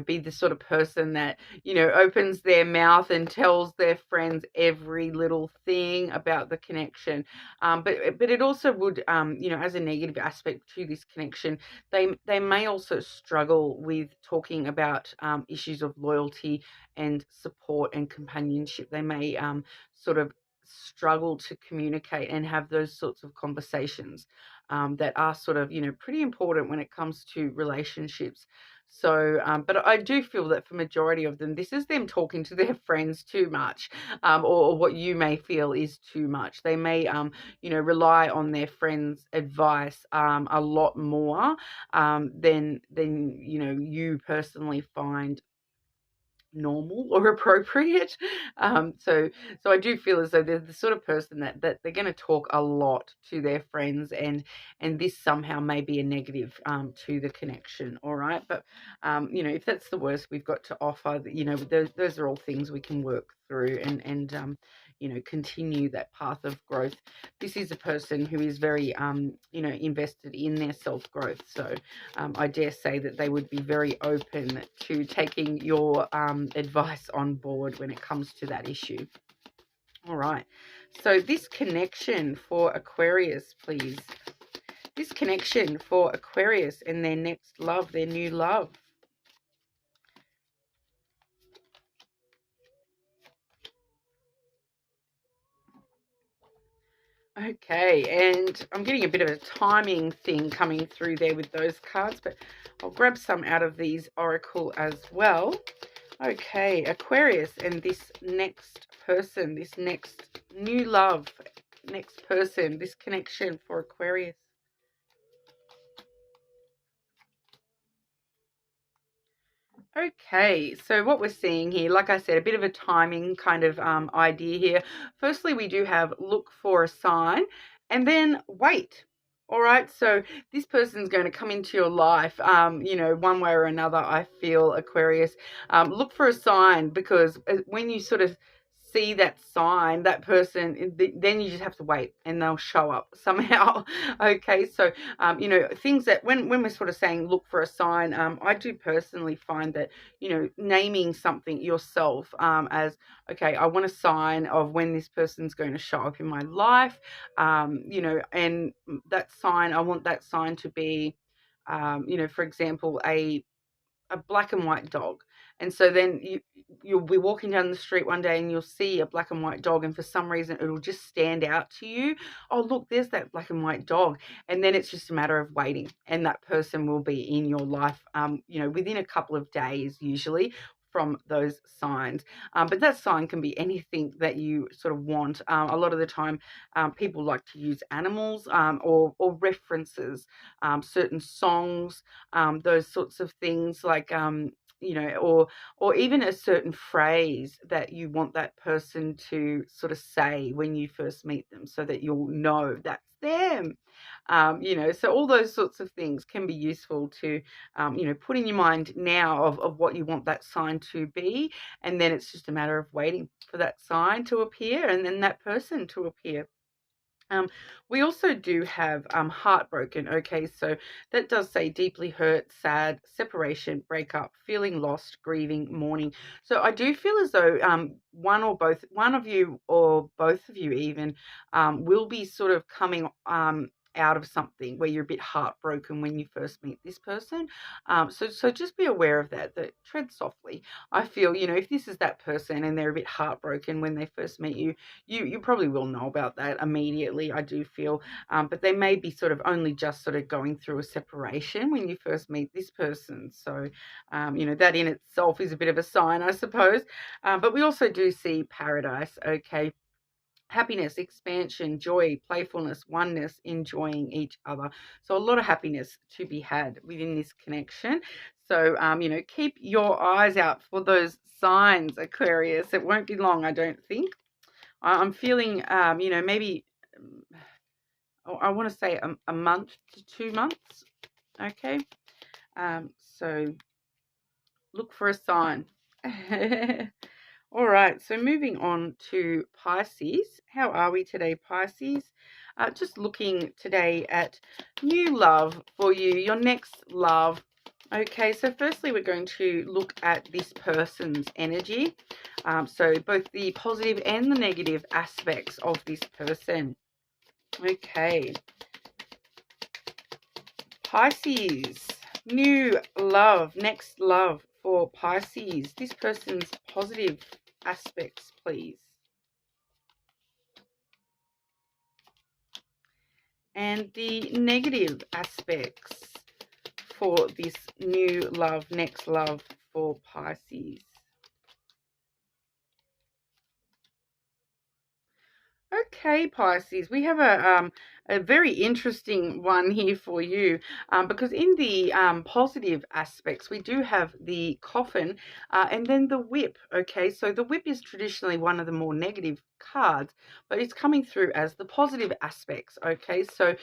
be the sort of person that opens their mouth and tells their friends every little thing about the connection. But it also would, as a negative aspect to this connection, they may also struggle with talking about issues of loyalty and support and companionship. They may sort of struggle to communicate and have those sorts of conversations that are sort of pretty important when it comes to relationships. So, but I do feel that for majority of them, this is them talking to their friends too much, or what you may feel is too much. They may, rely on their friends' advice a lot more than you personally find normal or appropriate. So I do feel as though they're the sort of person that they're going to talk a lot to their friends, and this somehow may be a negative to the connection. All right, but if that's the worst we've got to offer, those are all things we can work through and continue that path of growth. This is a person who is very invested in their self-growth, so I dare say that they would be very open to taking your advice on board when it comes to that issue. All right, so this connection for Aquarius, please. This connection for Aquarius and their next love, their new love. Okay, and I'm getting a bit of a timing thing coming through there with those cards, but I'll grab some out of these oracle as well. Okay, Aquarius and this next person, this next new love, next person, this connection for Aquarius. Okay, so what we're seeing here, like I said, a bit of a timing kind of idea here. Firstly, we do have look for a sign and then wait. All right, so this person's going to come into your life, you know, one way or another. I feel, Aquarius. Look for a sign, because when you sort of see that sign, that person, then you just have to wait and they'll show up somehow. Okay, so you know, things that when we're sort of saying look for a sign, I do personally find that, you know, naming something yourself, as okay, I want a sign of when this person's going to show up in my life, you know, and that sign, I want that sign to be, you know, for example, a black and white dog. And so then you'll be walking down the street one day and you'll see a black and white dog, and for some reason it'll just stand out to you. Oh, look, there's that black and white dog. And then it's just a matter of waiting, and that person will be in your life, you know, within a couple of days usually from those signs. But that sign can be anything that you sort of want. A lot of the time, people like to use animals, or references, certain songs, those sorts of things, like, you know, or even a certain phrase that you want that person to sort of say when you first meet them, so that you'll know that's them. You know, so all those sorts of things can be useful to, you know, put in your mind now of what you want that sign to be, and then it's just a matter of waiting for that sign to appear and then that person to appear. Um, we also do have heartbroken. Okay, so that does say deeply hurt, sad, separation, breakup, feeling lost, grieving, mourning. So I do feel as though one of you or both of you even, will be sort of coming out of something where you're a bit heartbroken when you first meet this person. So just be aware of that. That tread softly. I feel, you know, if this is that person and they're a bit heartbroken when they first meet you, you probably will know about that immediately, I do feel. But they may be sort of only just sort of going through a separation when you first meet this person. So, you know, that in itself is a bit of a sign, I suppose. But we also do see paradise, okay? Happiness, expansion, joy, playfulness, oneness, enjoying each other. So a lot of happiness to be had within this connection. So, you know, keep your eyes out for those signs, Aquarius. It won't be long, I don't think. I'm feeling, you know, maybe, I want to say a month to 2 months. Okay. So look for a sign. All right. So moving on to Pisces. How are we today, Pisces? Just looking today at new love for you, your next love. Okay, so firstly, we're going to look at this person's energy. So both the positive and the negative aspects of this person. Okay. Pisces, new love, next love for Pisces. This person's positive aspects, please. And the negative aspects for this new love, next love for Pisces. Okay, Pisces, we have a very interesting one here for you, because in the positive aspects, we do have the coffin, and then the whip. Okay, so the whip is traditionally one of the more negative cards, but it's coming through as the positive aspects. Okay, so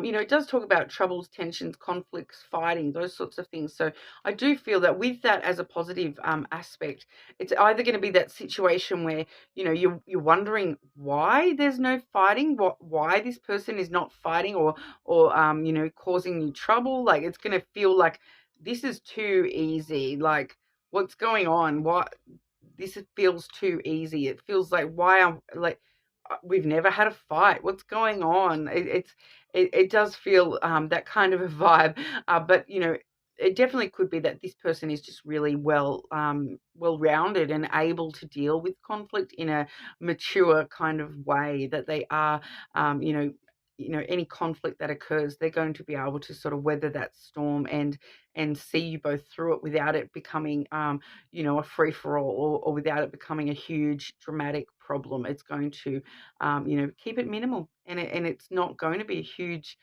you know, it does talk about troubles, tensions, conflicts, fighting, those sorts of things. So I do feel that with that as a positive aspect, it's either going to be that situation where, you know, you're wondering why there's no fighting, why this person is not fighting, or you know, causing you trouble. Like, it's going to feel like this is too easy. Like, what's going on? What, this feels too easy. It feels like, why I'm like, we've never had a fight. What's going on? It does feel that kind of a vibe. But you know, it definitely could be that this person is just really well rounded and able to deal with conflict in a mature kind of way. That they are, you know, any conflict that occurs, they're going to be able to sort of weather that storm and see you both through it without it becoming, you know, a free for all, or without it becoming a huge dramatic problem. It's going to, you know, keep it minimal, and it's not going to be a huge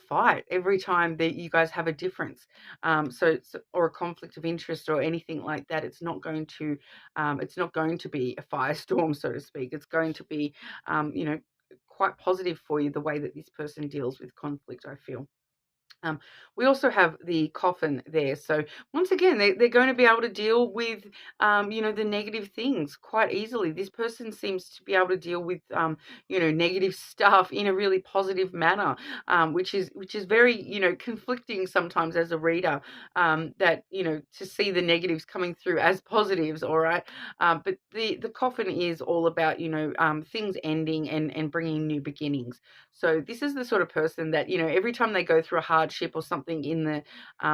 fight every time that you guys have a difference, or a conflict of interest or anything like that. It's not going to be a firestorm, so to speak. It's going to be, you know, quite positive for you, the way that this person deals with conflict, I feel. We also have the coffin there. So once again, they're going to be able to deal with, the negative things quite easily. This person seems to be able to deal with, negative stuff in a really positive manner, which is very, conflicting sometimes as a reader, that, to see the negatives coming through as positives, all right? But the coffin is all about, things ending and bringing new beginnings. So this is the sort of person that, every time they go through a hardship or something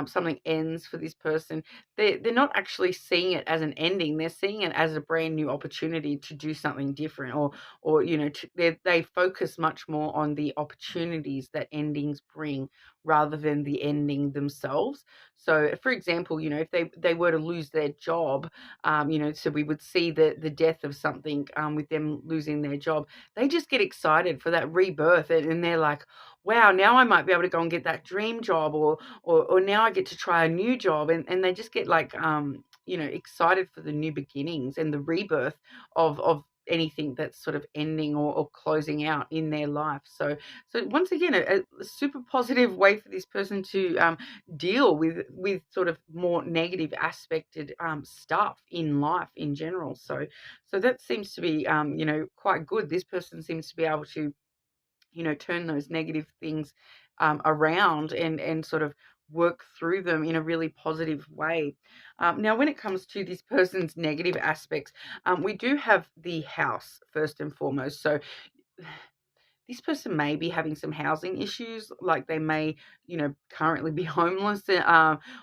something ends for this person, they're not actually seeing it as an ending. They're seeing it as a brand new opportunity to do something different, or they focus much more on the opportunities that endings bring rather than the ending themselves. So, for example, if they were to lose their job, so we would see the death of something, with them losing their job. They just get excited for that rebirth, and they're like, wow, now I might be able to go and get that dream job, or now I get to try a new job, and they just get like, excited for the new beginnings and the rebirth of anything that's sort of ending or closing out in their life. So once again, a super positive way for this person to deal with sort of more negative aspected stuff in life in general. So that seems to be, quite good. This person seems to be able to, turn those negative things around and sort of work through them in a really positive way. Now, when it comes to this person's negative aspects, we do have the house first and foremost. So this person may be having some housing issues, like they may, currently be homeless,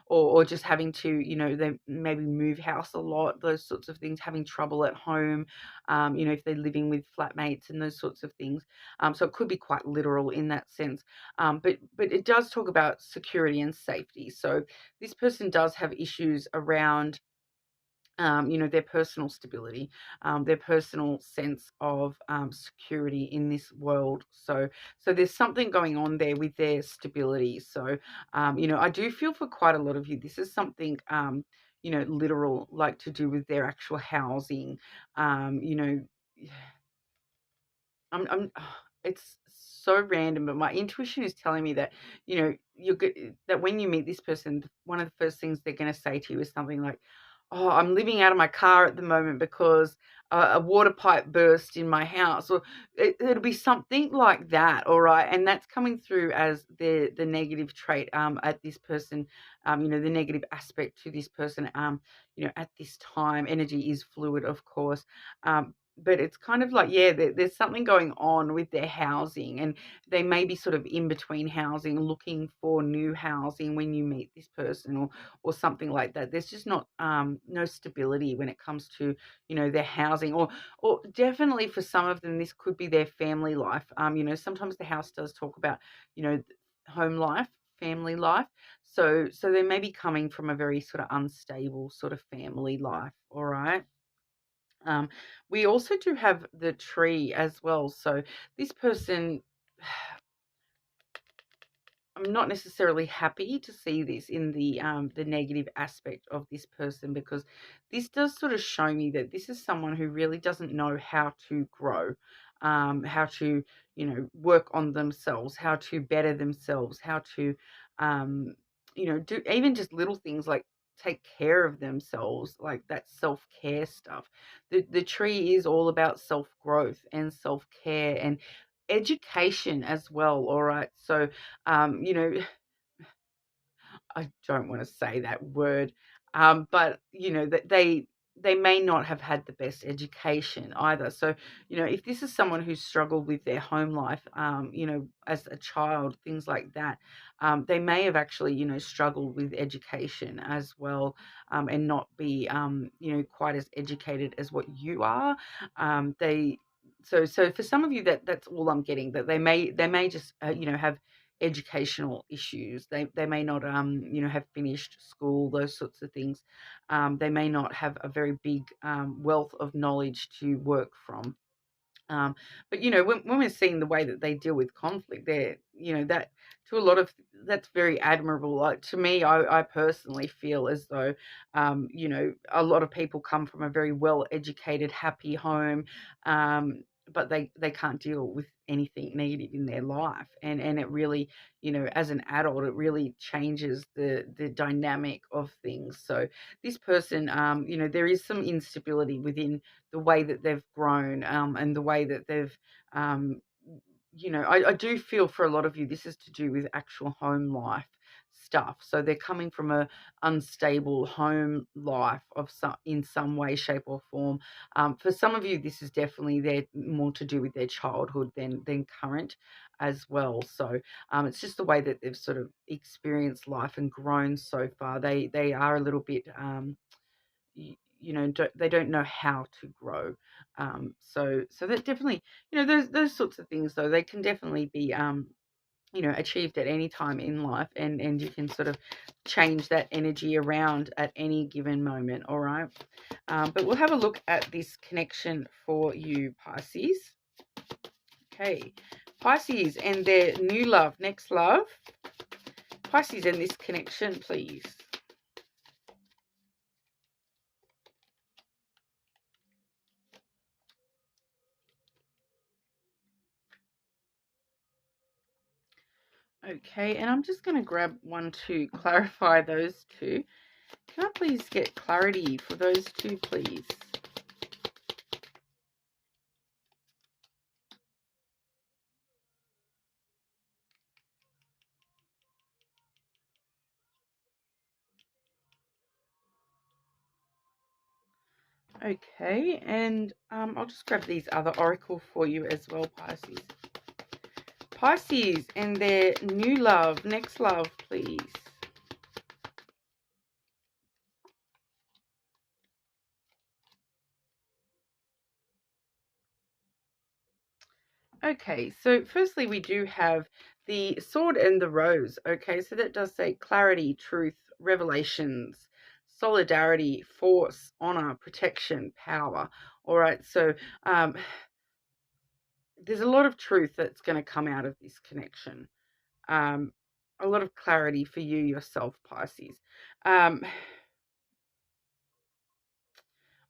or just having to, they maybe move house a lot, those sorts of things, having trouble at home, if they're living with flatmates and those sorts of things. So it could be quite literal in that sense. But it does talk about security and safety. So this person does have issues around, their personal stability, their personal sense of security in this world. So there's something going on there with their stability. So, I do feel for quite a lot of you, this is something, literal, like to do with their actual housing. You know, I'm it's so random, but my intuition is telling me that, you're good, that when you meet this person, one of the first things they're going to say to you is something like, "Oh, I'm living out of my car at the moment because a water pipe burst in my house," or it'll be something like that. All right, and that's coming through as the negative trait at this person. The negative aspect to this person. At this time, energy is fluid, of course. But it's kind of like, yeah, there's something going on with their housing, and they may be sort of in between housing, looking for new housing when you meet this person, or something like that. There's just not no stability when it comes to, their housing, or definitely for some of them this could be their family life. Sometimes the house does talk about, home life, family life. So they may be coming from a very sort of unstable sort of family life. All right. Um, we also do have the tree as well. So this person, I'm not necessarily happy to see this in the negative aspect of this person, because this does sort of show me that this is someone who really doesn't know how to grow, how to, work on themselves, how to better themselves, how to, do even just little things like take care of themselves, like that self-care stuff. The tree is all about self-growth and self-care and education as well. All right. So, um, you know, I don't want to say that word, but that they may not have had the best education either. So, if this is someone who struggled with their home life, as a child, things like that, they may have actually, struggled with education as well, and not be, quite as educated as what you are. They So for some of you, that's all I'm getting, that they may just, have educational issues. They may not, have finished school, those sorts of things. They may not have a very big wealth of knowledge to work from. Um, but when we're seeing the way that they deal with conflict, they're, that to a lot of, that's very admirable. Like, to me, I personally feel as though, a lot of people come from a very well educated, happy home. but they can't deal with anything negative in their life, and it really, as an adult, it really changes the dynamic of things. So this person, there is some instability within the way that they've grown, and the way that they've um, I do feel for a lot of you this is to do with actual home life stuff. So they're coming from a unstable home life in some way, shape, or form. For some of you, this is definitely more to do with their childhood than current as well. So it's just the way that they've sort of experienced life and grown so far. They are a little bit they don't know how to grow. So that definitely, those sorts of things, though, they can definitely be achieved at any time in life, and you can sort of change that energy around at any given moment. All right. But we'll have a look at this connection for you, Pisces. Okay, Pisces and their new love, next love. Pisces and this connection, please. Okay, and I'm just going to grab one to clarify those two. Can I please get clarity for those two, please? Okay, and I'll just grab these other oracle for you as well, Pisces. Pisces and their new love, next love, please. Okay, so firstly, we do have the sword and the rose. Okay, so that does say clarity, truth, revelations, solidarity, force, honor, protection, power. All right, so there's a lot of truth that's going to come out of this connection. A lot of clarity for you yourself, Pisces.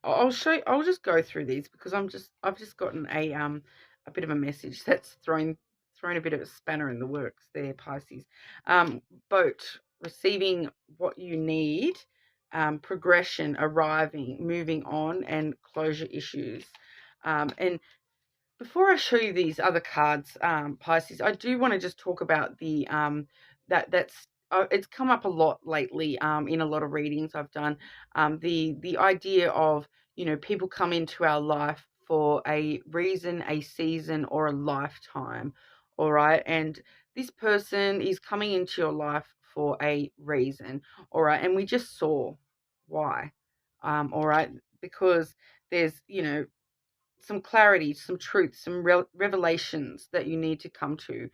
I'll just go through these because I've just gotten a bit of a message that's thrown a bit of a spanner in the works there, Pisces. Boat, receiving what you need, progression, arriving, moving on, and closure issues. And before I show you these other cards, Pisces, I do want to just talk about the that's it's come up a lot lately in a lot of readings I've done. The idea of people come into our life for a reason, a season, or a lifetime. All right, and this person is coming into your life for a reason. All right, and we just saw why. All right, because there's some clarity, some truth, some revelations that you need to come to,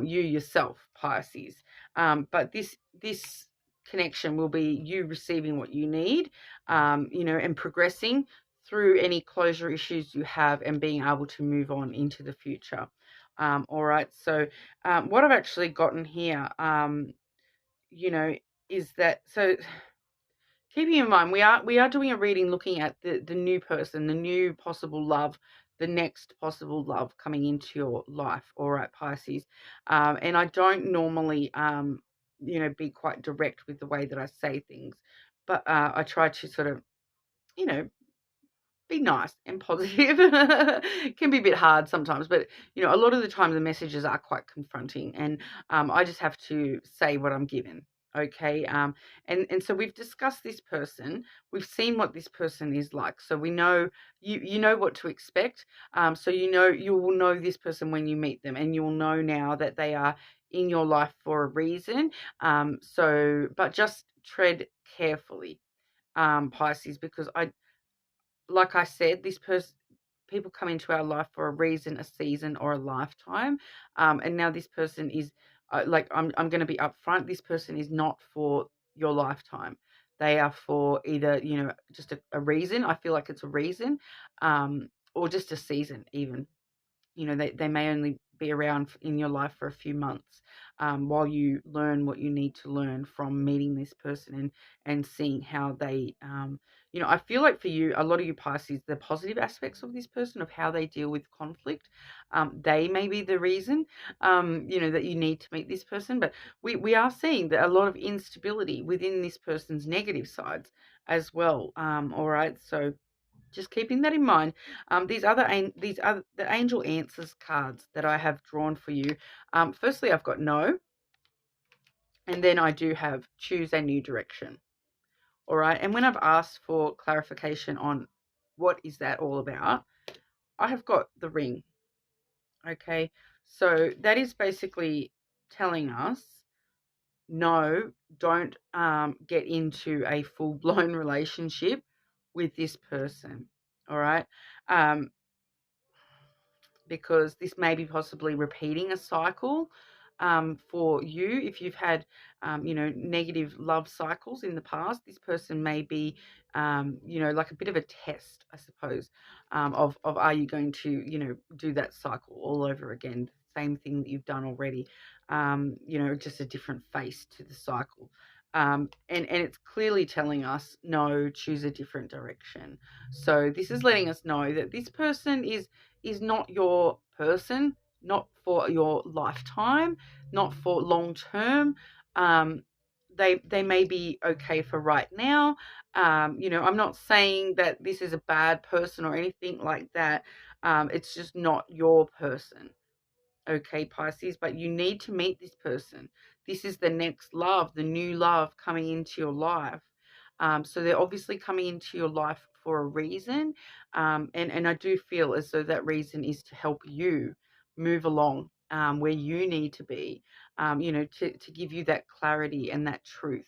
you yourself, Pisces. But this connection will be you receiving what you need, and progressing through any closure issues you have and being able to move on into the future. All right. So what I've actually gotten here, you know, is that so keeping in mind we are doing a reading looking at the new person, the new possible love, the next possible love coming into your life. All right, Pisces. And I don't normally be quite direct with the way that I say things, but I try to sort of you know be nice and positive. It can be a bit hard sometimes, but a lot of the time the messages are quite confronting, and I just have to say what I'm given. Okay, and so we've discussed this person. We've seen what this person is like, so we know you know what to expect. So you will know this person when you meet them, and you will know now that they are in your life for a reason. But just tread carefully, Pisces, because like I said, people come into our life for a reason, a season, or a lifetime. And now this person is I'm going to be upfront. This person is not for your lifetime. They are for either just a reason. I feel like it's a reason, or just a season even. They may only be around in your life for a few months, while you learn what you need to learn from meeting this person and seeing how they, I feel like for you, a lot of you Pisces, the positive aspects of this person, of how they deal with conflict, they may be the reason, that you need to meet this person. But we are seeing that a lot of instability within this person's negative sides as well. All right, so just keeping that in mind. These are the angel answers cards that I have drawn for you. Firstly, I've got no, and then I do have choose a new direction. All right, and when I've asked for clarification on what is that all about, I have got the ring. Okay, so that is basically telling us, no, don't get into a full-blown relationship with this person. All right, because this may be possibly repeating a cycle for you. If you've had, negative love cycles in the past, this person may be, like a bit of a test, I suppose, of are you going to, do that cycle all over again, same thing that you've done already, just a different face to the cycle. And it's clearly telling us, no, choose a different direction. So this is letting us know that this person is not your person, not for your lifetime, not for long term. They may be okay for right now. I'm not saying that this is a bad person or anything like that. It's just not your person. Okay, Pisces, but you need to meet this person. This is the next love, the new love coming into your life. So they're obviously coming into your life for a reason. And I do feel as though that reason is to help you move along where you need to be, to give you that clarity and that truth,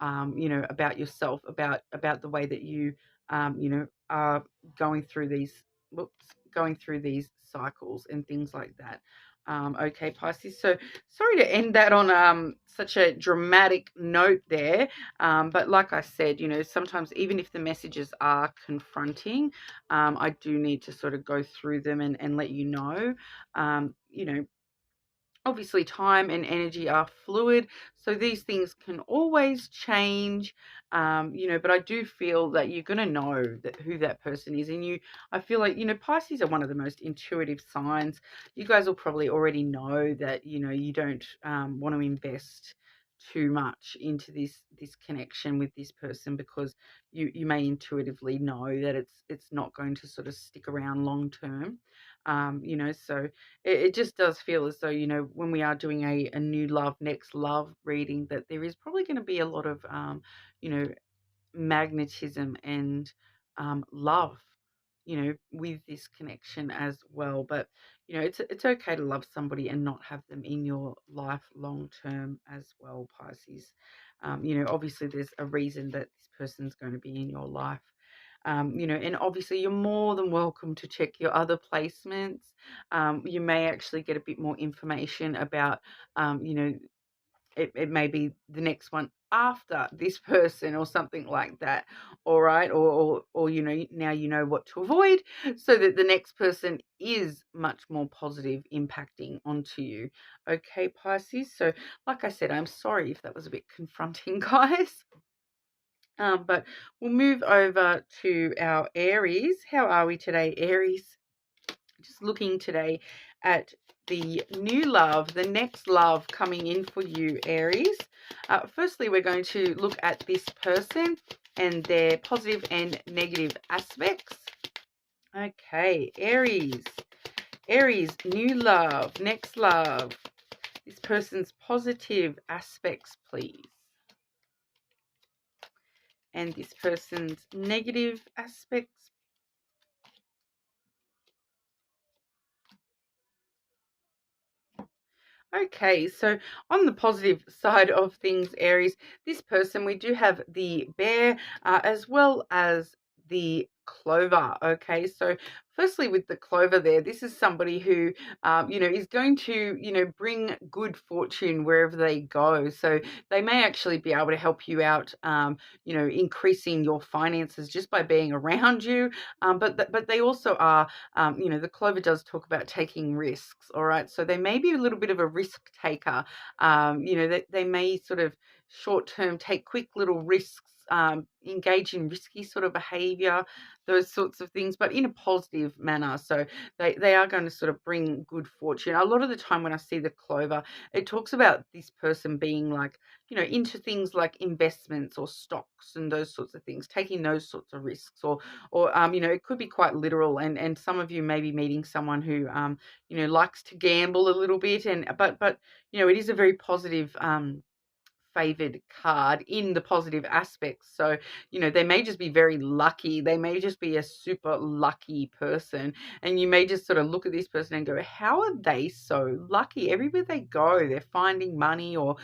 about yourself, about the way that you, are going through these cycles and things like that. Okay, Pisces. So sorry to end that on such a dramatic note there. But like I said, sometimes even if the messages are confronting, I do need to sort of go through them and let you know, obviously time and energy are fluid, so these things can always change, but I do feel that you're going to know that who that person is. And I feel like, Pisces are one of the most intuitive signs. You guys will probably already know that, you don't want to invest too much into this connection with this person, because you may intuitively know that it's not going to sort of stick around long term. So it just does feel as though, when we are doing a new love, next love reading, that there is probably going to be a lot of, you know, magnetism and love, with this connection as well. But, it's okay to love somebody and not have them in your life long term as well, Pisces. Obviously there's a reason that this person's going to be in your life. And obviously you're more than welcome to check your other placements. You may actually get a bit more information about, it may be the next one after this person or something like that. All right. Or now you know what to avoid, so that the next person is much more positive impacting onto you. Okay, Pisces. So like I said, I'm sorry if that was a bit confronting, guys. But we'll move over to our Aries. How are we today, Aries? Just looking today at the new love, the next love coming in for you, Aries. Firstly, we're going to look at this person and their positive and negative aspects. Okay, Aries. Aries, new love, next love. This person's positive aspects, please. And this person's negative aspects. Okay, so on the positive side of things, Aries, this person, we do have the bear as well as the clover. Okay, so firstly, with the clover there, this is somebody who, is going to, bring good fortune wherever they go. So they may actually be able to help you out, increasing your finances just by being around you. But they also are, the clover does talk about taking risks. All right. So they may be a little bit of a risk taker. They may sort of short term take quick little risks, engage in risky sort of behavior, those sorts of things, but in a positive manner. So they are going to sort of bring good fortune. A lot of the time when I see the clover, it talks about this person being like, into things like investments or stocks and those sorts of things, taking those sorts of risks, or it could be quite literal. And some of you may be meeting someone who, likes to gamble a little bit, but it is a very positive, favored card in the positive aspects. So, they may just be very lucky. They may just be a super lucky person. And you may just sort of look at this person and go, how are they so lucky? Everywhere they go, they're finding money, or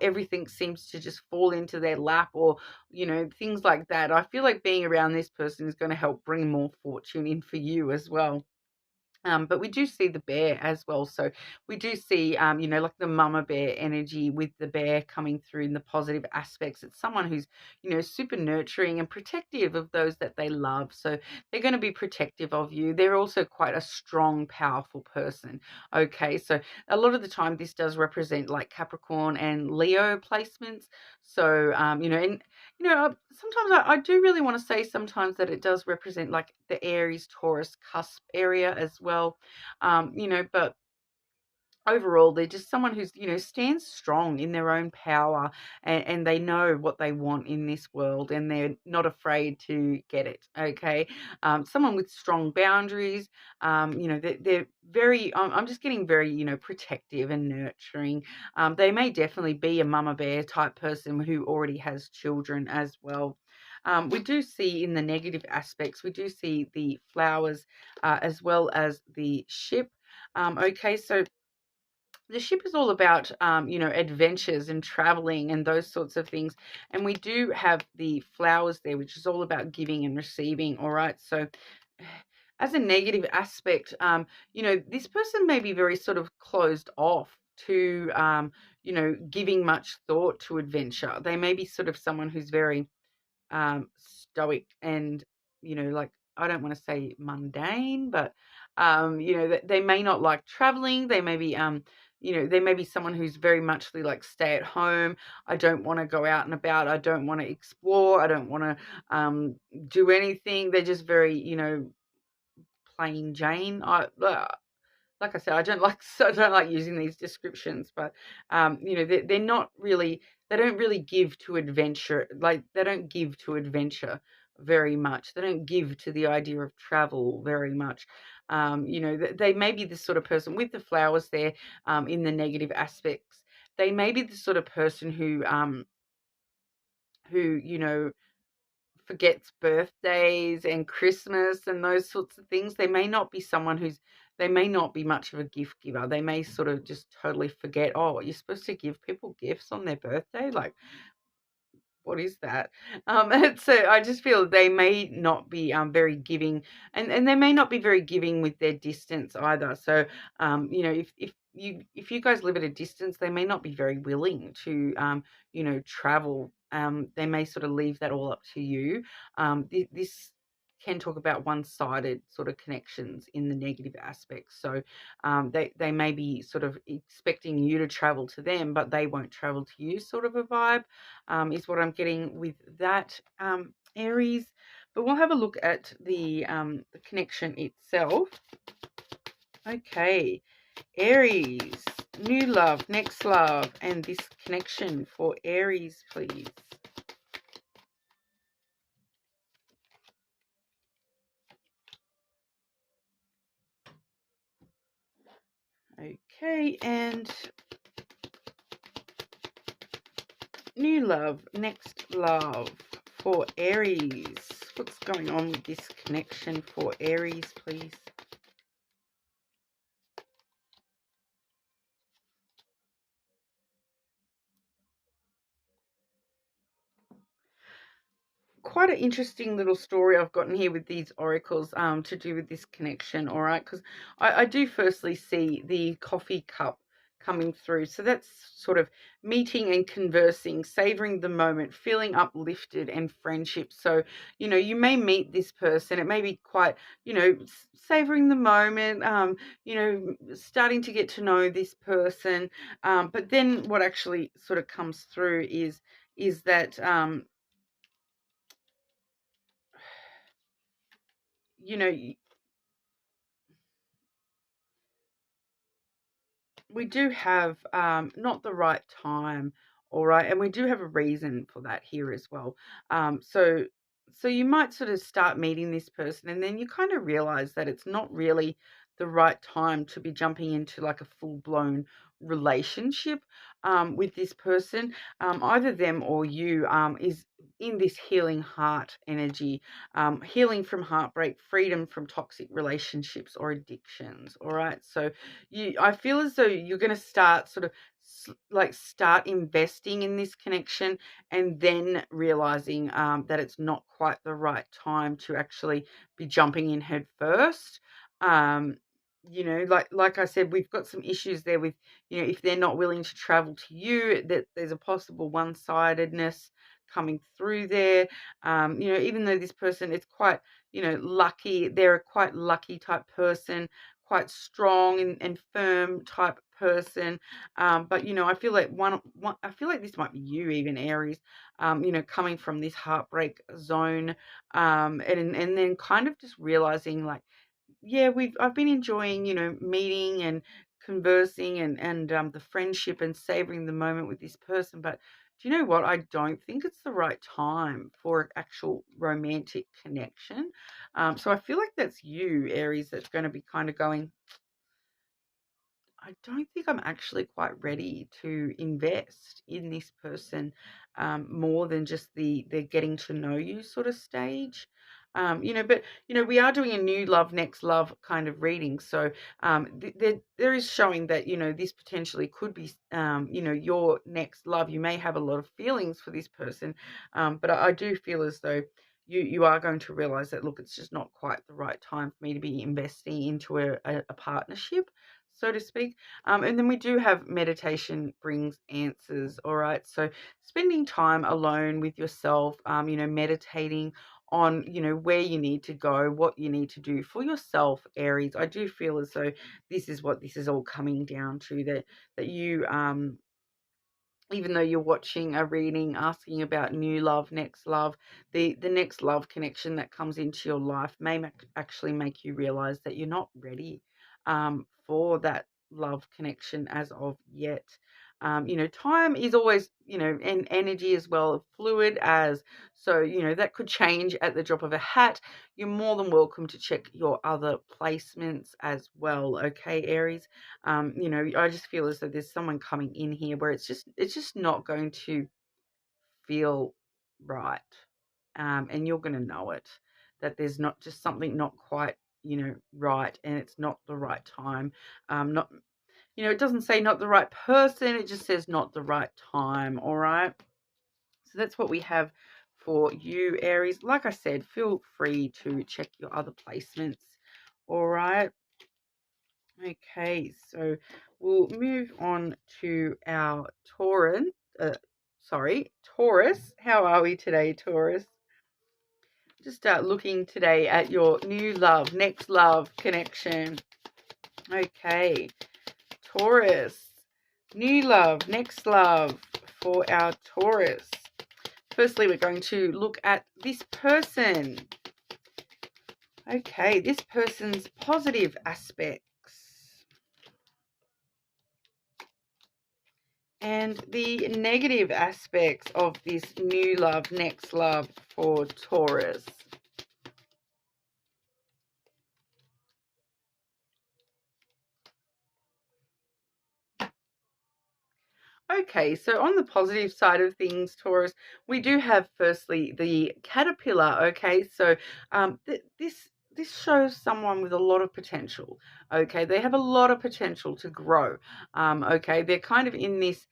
everything seems to just fall into their lap, or, things like that. I feel like being around this person is going to help bring more fortune in for you as well. But we do see the bear as well. So we do see, like the mama bear energy with the bear coming through in the positive aspects. It's someone who's, super nurturing and protective of those that they love. So they're going to be protective of you. They're also quite a strong, powerful person. Okay. So a lot of the time this does represent like Capricorn and Leo placements. So, sometimes I do really want to say sometimes that it does represent like the Aries, Taurus cusp area as well. But overall, they're just someone who's, stands strong in their own power, and they know what they want in this world, and they're not afraid to get it. Okay. Someone with strong boundaries, they're very, I'm just getting very, protective and nurturing. They may definitely be a mama bear type person who already has children as well. We do see in the negative aspects, we do see the flowers, as well as the ship. Okay, so the ship is all about, adventures and traveling and those sorts of things. And we do have the flowers there, which is all about giving and receiving. All right. So as a negative aspect, this person may be very sort of closed off to, giving much thought to adventure. They may be sort of someone who's very, stoic and, like, I don't want to say mundane, but, they may not like traveling. They may be, there may be someone who's very much like stay at home. I don't want to go out and about. I don't want to explore. I don't want to, do anything. They're just very, plain Jane. Like I said, I don't like using these descriptions, but they're not really, they don't really give to adventure. Like they don't give to adventure very much. They don't give to the idea of travel very much. They may be the sort of person with the flowers there, in the negative aspects. They may be the sort of person who forgets birthdays and Christmas and those sorts of things. They may not be much of a gift giver. They may sort of just totally forget, oh, you're supposed to give people gifts on their birthday? Like, what is that? So I just feel they may not be very giving, and they may not be very giving with their distance either. So if you guys live at a distance, they may not be very willing to travel. They may sort of leave that all up to you. This can talk about one-sided sort of connections in the negative aspects. So they may be sort of expecting you to travel to them, but they won't travel to you, sort of a vibe, is what I'm getting with that, Aries. But we'll have a look at the connection itself. Okay, Aries, new love, next love, and this connection for Aries, please. Okay, and new love, next love for Aries. What's going on with this connection for Aries, please? quite an interesting little story I've gotten here with these oracles to do with this connection, all right? Because I do firstly see the coffee cup coming through. So that's sort of meeting and conversing, savoring the moment, feeling uplifted and friendship. So, you may meet this person. It may be quite, savoring the moment, starting to get to know this person. But then what actually sort of comes through is that you know, we do have not the right time, all right, and we do have a reason for that here as well. So you might sort of start meeting this person, and then you kind of realize that it's not really the right time to be jumping into like a full blown relationship with this person. Either them or you is in this healing heart energy, healing from heartbreak, freedom from toxic relationships or addictions. All right, so I feel as though you're going to start sort of like start investing in this connection, and then realizing that it's not quite the right time to actually be jumping in head first. um like I said, we've got some issues there with, if they're not willing to travel to you, that there's a possible one-sidedness coming through there. Even though this person is quite, lucky, they're a quite lucky type person, quite strong and firm type person. But I feel like I feel like this might be you, even Aries. Coming from this heartbreak zone, and then kind of just realizing like, yeah, I've been enjoying, meeting and conversing and the friendship and savoring the moment with this person. But do you know what? I don't think it's the right time for an actual romantic connection. So I feel like that's you, Aries, that's going to be kind of going, I don't think I'm actually quite ready to invest in this person, more than just the getting to know you sort of stage. But we are doing a new love, next love kind of reading. So there is showing that, this potentially could be, your next love. You may have a lot of feelings for this person, but I do feel as though you are going to realize that, look, it's just not quite the right time for me to be investing into a partnership, so to speak. And then we do have meditation brings answers. All right. So spending time alone with yourself, meditating on, where you need to go, what you need to do for yourself, Aries. I do feel as though this is what this is all coming down to, that you, even though you're watching a reading asking about new love, next love, the next love connection that comes into your life may actually make you realize that you're not ready for that love connection as of yet. Time is always, and energy as well, fluid as, so, that could change at the drop of a hat. You're more than welcome to check your other placements as well. Okay, Aries. I just feel as though there's someone coming in here where it's just not going to feel right. And you're going to know it, that there's not just something not quite, right, and it's not the right time. Not, it doesn't say not the right person, it just says not the right time. All right. So that's what we have for you, Aries. Like I said, feel free to check your other placements. All right. Okay, so we'll move on to our Taurus. How are we today, Taurus? Just looking today at your new love, next love connection. Okay, Taurus, new love, next love for our Taurus. Firstly, we're going to look at this person. Okay, this person's positive aspects and the negative aspects of this new love, next love for Taurus. Okay, so on the positive side of things, Taurus, we do have firstly the caterpillar. Okay, so this shows someone with a lot of potential. Okay, they have a lot of potential to grow. Okay, they're kind of in this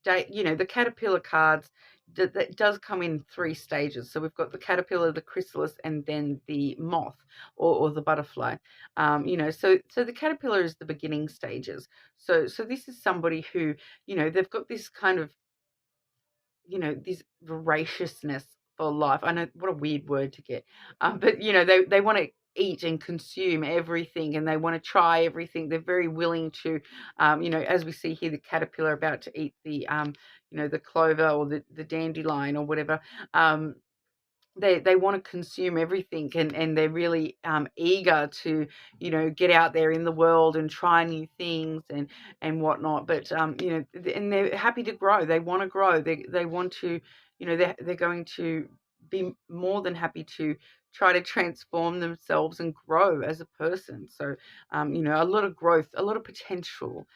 the caterpillar cards, that does come in 3 stages. So we've got the caterpillar, the chrysalis, and then the moth, or the butterfly. So the caterpillar is the beginning stages. So this is somebody who, they've got this kind of, this voraciousness for life. I know, what a weird word to get, but they want to eat and consume everything, and they want to try everything. They're very willing to, as we see here, the caterpillar about to eat the clover, or the dandelion, or whatever. They want to consume everything, and they're really eager to get out there in the world and try new things and whatnot. But and they're happy to grow. They want to grow. They want to, they're going to be more than happy to try to transform themselves and grow as a person. So a lot of growth, a lot of potential,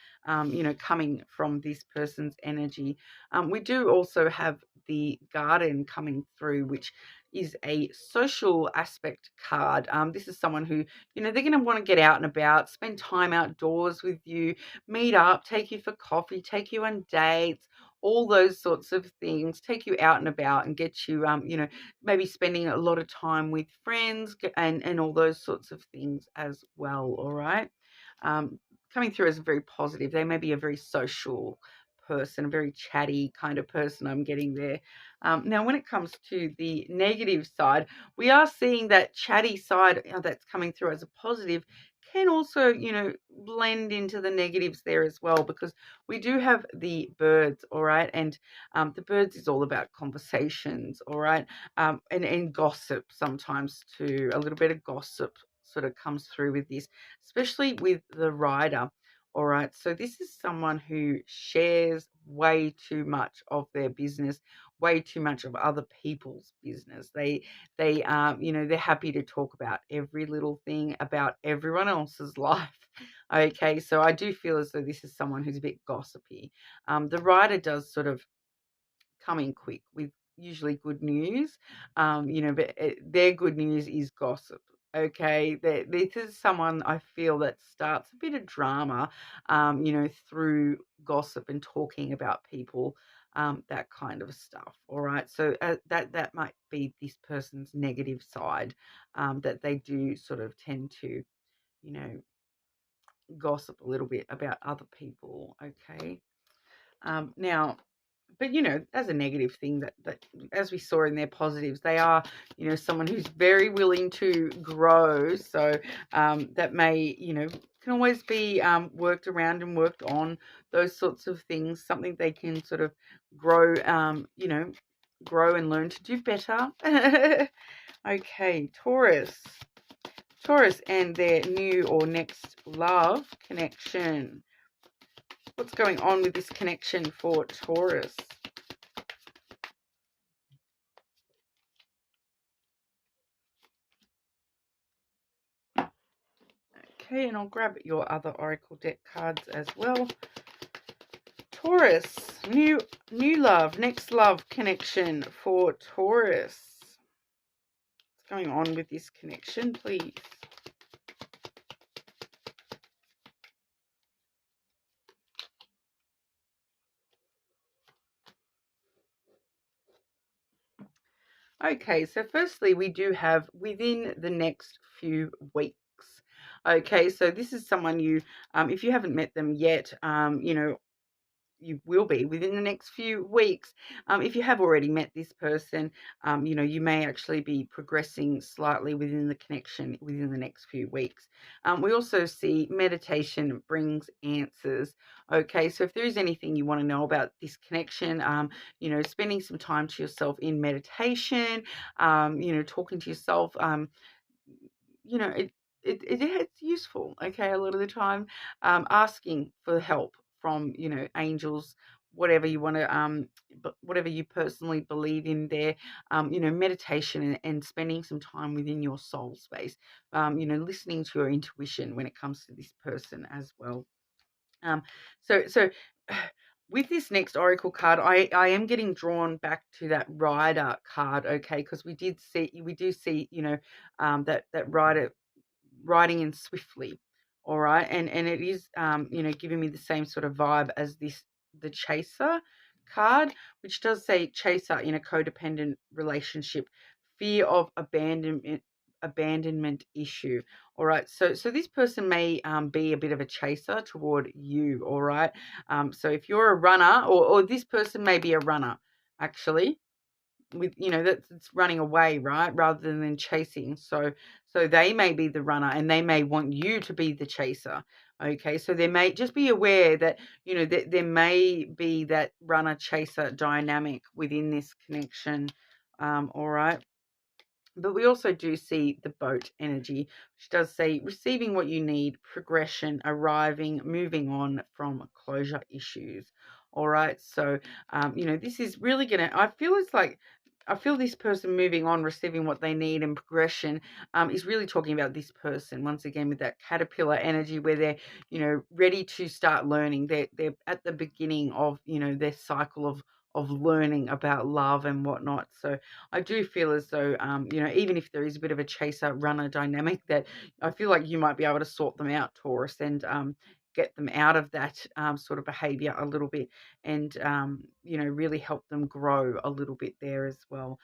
coming from this person's energy. We do also have the garden coming through, which is a social aspect card. This is someone who, they're going to want to get out and about, spend time outdoors with you, meet up, take you for coffee, take you on dates, all those sorts of things, take you out and about and get you, maybe spending a lot of time with friends, and all those sorts of things as well. All right. Coming through as very positive. They may be a very social person, a very chatty kind of person I'm getting there. Now, when it comes to the negative side, we are seeing that chatty side that's coming through as a positive can also, blend into the negatives there as well, because we do have the birds, all right? And the birds is all about conversations, all right? And gossip sometimes too. A little bit of gossip sort of comes through with this, especially with the rider. All right, so this is someone who shares way too much of their business, way too much of other people's business. They're happy to talk about every little thing about everyone else's life. Okay, so I do feel as though this is someone who's a bit gossipy. The writer does sort of come in quick with usually good news, but their good news is gossip. Okay, this is someone I feel that starts a bit of drama, through gossip and talking about people, that kind of stuff. All right, so that might be this person's negative side, that they do sort of tend to, you know, gossip a little bit about other people. Okay, now, but as a negative thing, that as we saw in their positives, they are someone who's very willing to grow. So that may can always be worked around and worked on, those sorts of things. Something they can sort of grow, grow and learn to do better. Okay, Taurus and their new or next love connection. What's going on with this connection for Taurus? Okay, and I'll grab your other Oracle deck cards as well. Taurus, new love, next love connection for Taurus. What's going on with this connection, please? Okay, so firstly, we do have within the next few weeks. Okay, so this is someone if you haven't met them yet, you will be within the next few weeks. If you have already met this person, you may actually be progressing slightly within the connection within the next few weeks. We also see meditation brings answers. Okay, so if there is anything you want to know about this connection, spending some time to yourself in meditation, talking to yourself, it's useful. Okay, a lot of the time, asking for help from angels, whatever you want to whatever you personally believe in there, meditation, and spending some time within your soul space, listening to your intuition when it comes to this person as well. So with this next oracle card, I am getting drawn back to that rider card. Okay, because we do see that rider riding in swiftly. All right, and it is giving me the same sort of vibe as the chaser card, which does say chaser in a codependent relationship, fear of abandonment issue. All right, so this person may be a bit of a chaser toward you. All right, so if you're a runner, or this person may be a runner actually, with, you know, that's running away, right, rather than chasing. So they may be the runner and they may want you to be the chaser. Okay, so they may just be aware that, you know, that there may be that runner chaser dynamic within this connection. All right. But we also do see the boat energy, which does say receiving what you need, progression, arriving, moving on from closure issues. All right. So, you know, this is really going to, I feel this person moving on, receiving what they need, and progression is really talking about this person once again with that caterpillar energy, where they're, you know, ready to start learning. They're at the beginning of, you know, their cycle of learning about love and whatnot. So I do feel as though, you know, even if there is a bit of a chaser runner dynamic, that I feel like you might be able to sort them out, Taurus, and get them out of that sort of behavior a little bit, and you know, really help them grow a little bit there as well.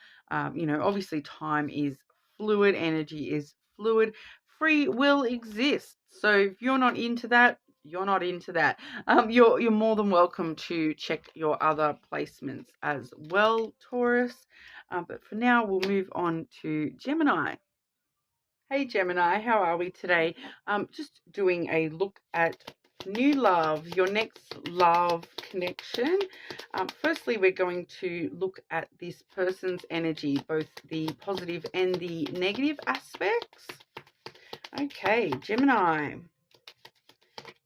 You know, obviously time is fluid, energy is fluid, free will exists. So if you're not into that, you're not into that. You're more than welcome to check your other placements as well, Taurus. But for now, we'll move on to Gemini. Hey Gemini, how are we today? Just doing a look at new love, your next love connection. Firstly, we're going to look at this person's energy, both the positive and the negative aspects. Okay, Gemini.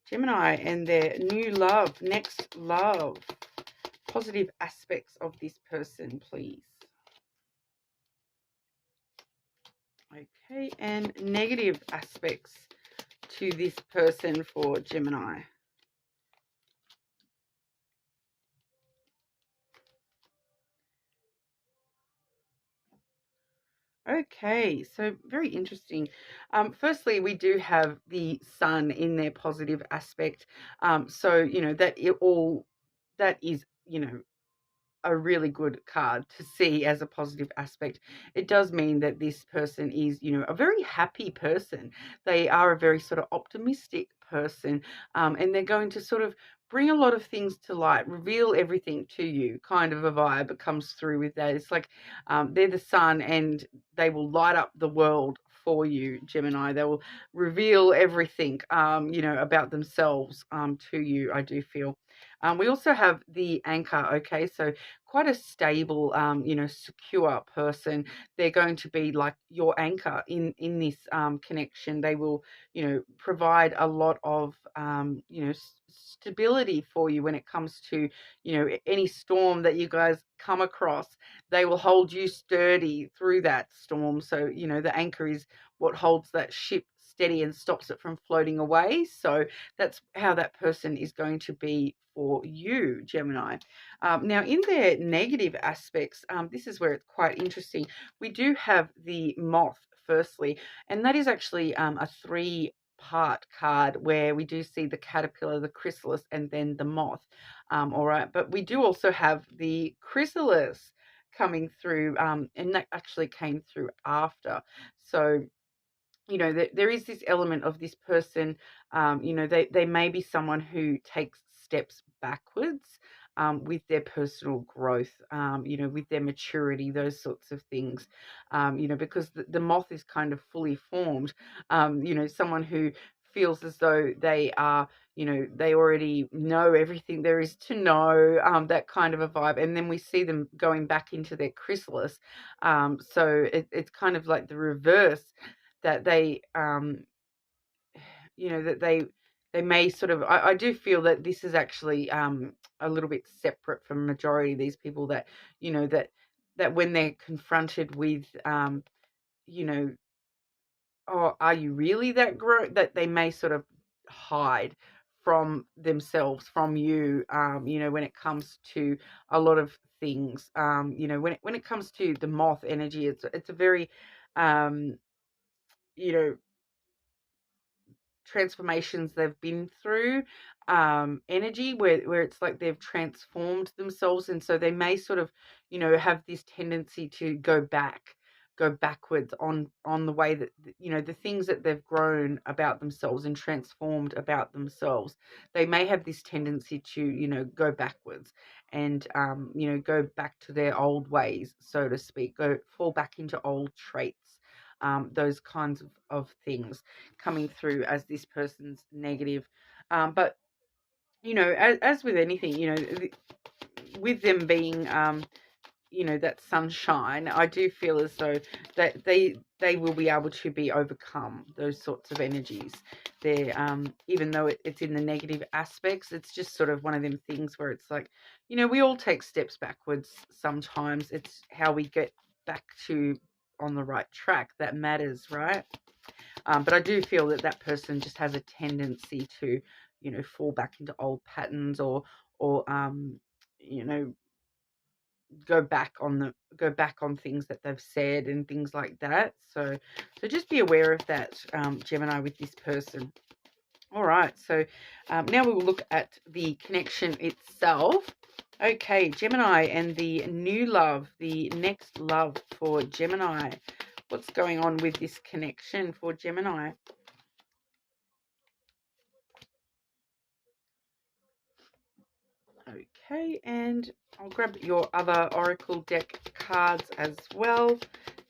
Gemini and their new love, next love. Positive aspects of this person, please. Okay, and negative aspects to this person for Gemini. Okay, so very interesting. Firstly, we do have the sun in their positive aspect. So, you know, that is, you know, a really good card to see as a positive aspect. It does mean that this person is, you know, a very happy person. They are a very sort of optimistic person, and they're going to sort of bring a lot of things to light, reveal everything to you, kind of a vibe that comes through with that. It's like they're the sun and they will light up the world for you, Gemini. They will reveal everything, you know, about themselves to you, I do feel. We also have the anchor, okay, so quite a stable, you know, secure person. They're going to be like your anchor in this connection. They will, you know, provide a lot of, you know, stability for you when it comes to, you know, any storm that you guys come across. They will hold you sturdy through that storm. So, you know, the anchor is what holds that ship steady and stops it from floating away. So that's how that person is going to be for you, Gemini. Now, in their negative aspects, this is where it's quite interesting. We do have the moth, firstly, and that is actually a three-part card where we do see the caterpillar, the chrysalis, and then the moth. All right, but we do also have the chrysalis coming through, and that actually came through after. So, you know, there is this element of this person, you know, they may be someone who takes steps backwards with their personal growth, you know, with their maturity, those sorts of things, you know, because the moth is kind of fully formed, you know, someone who feels as though they are, you know, they already know everything there is to know, that kind of a vibe. And then we see them going back into their chrysalis. So it's kind of like the reverse, that they, you know, that they may sort of, I do feel that this is actually a little bit separate from majority of these people, that, you know, that when they're confronted with, you know, oh, are you really that that they may sort of hide from themselves, from you, you know, when it comes to a lot of things, you know, when it comes to the moth energy, it's a very, you know, transformations they've been through, energy where it's like they've transformed themselves, and so they may sort of, you know, have this tendency to go backwards on the way that, you know, the things that they've grown about themselves and transformed about themselves. They may have this tendency to, you know, go backwards and, you know, go back to their old ways, so to speak, go fall back into old traits, those kinds of things coming through as this person's negative. But, you know, as with anything, you know, with them being, you know, that sunshine, I do feel as though that they will be able to be overcome, those sorts of energies. They're, even though it's in the negative aspects, it's just sort of one of them things where it's like, you know, we all take steps backwards sometimes. It's how we get back to on the right track that matters, right? But I do feel that that person just has a tendency to, you know, fall back into old patterns, or you know, go back on things that they've said and things like that. So just be aware of that, Gemini, with this person. All right, so now we will look at the connection itself. Okay, Gemini, and the new love, the next love for Gemini. What's going on with this connection for Gemini? Okay, and I'll grab your other Oracle deck cards as well.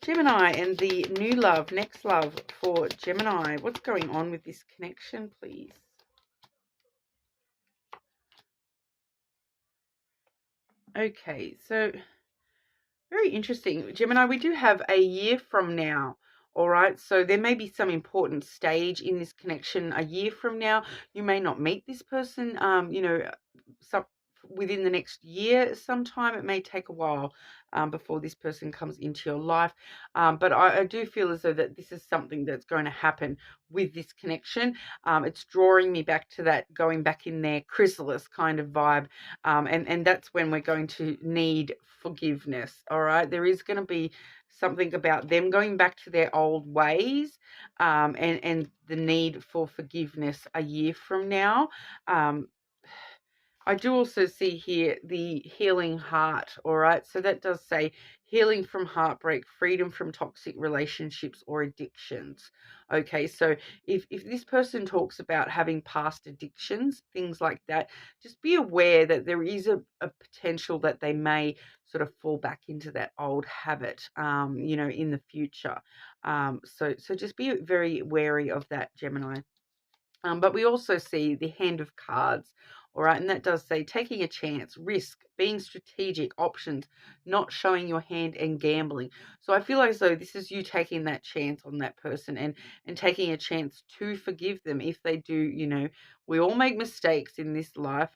Gemini, and the new love, next love for Gemini. What's going on with this connection, please? Okay, so very interesting. Gemini, we do have a year from now. All right, so there may be some important stage in this connection a year from now. You may not meet this person, you know, some, within the next year sometime. It may take a while before this person comes into your life. But I do feel as though that this is something that's going to happen with this connection. It's drawing me back to that going back in their chrysalis kind of vibe. And that's when we're going to need forgiveness. All right. There is going to be something about them going back to their old ways, and the need for forgiveness a year from now. I do also see here the healing heart, all right? So that does say healing from heartbreak, freedom from toxic relationships or addictions. Okay, so if this person talks about having past addictions, things like that, just be aware that there is a potential that they may sort of fall back into that old habit, you know, in the future. So just be very wary of that, Gemini. But we also see the hand of cards, all right, and that does say taking a chance, risk, being strategic, options, not showing your hand, and gambling. So I feel as though this is you taking that chance on that person, and taking a chance to forgive them if they do. You know, we all make mistakes in this life,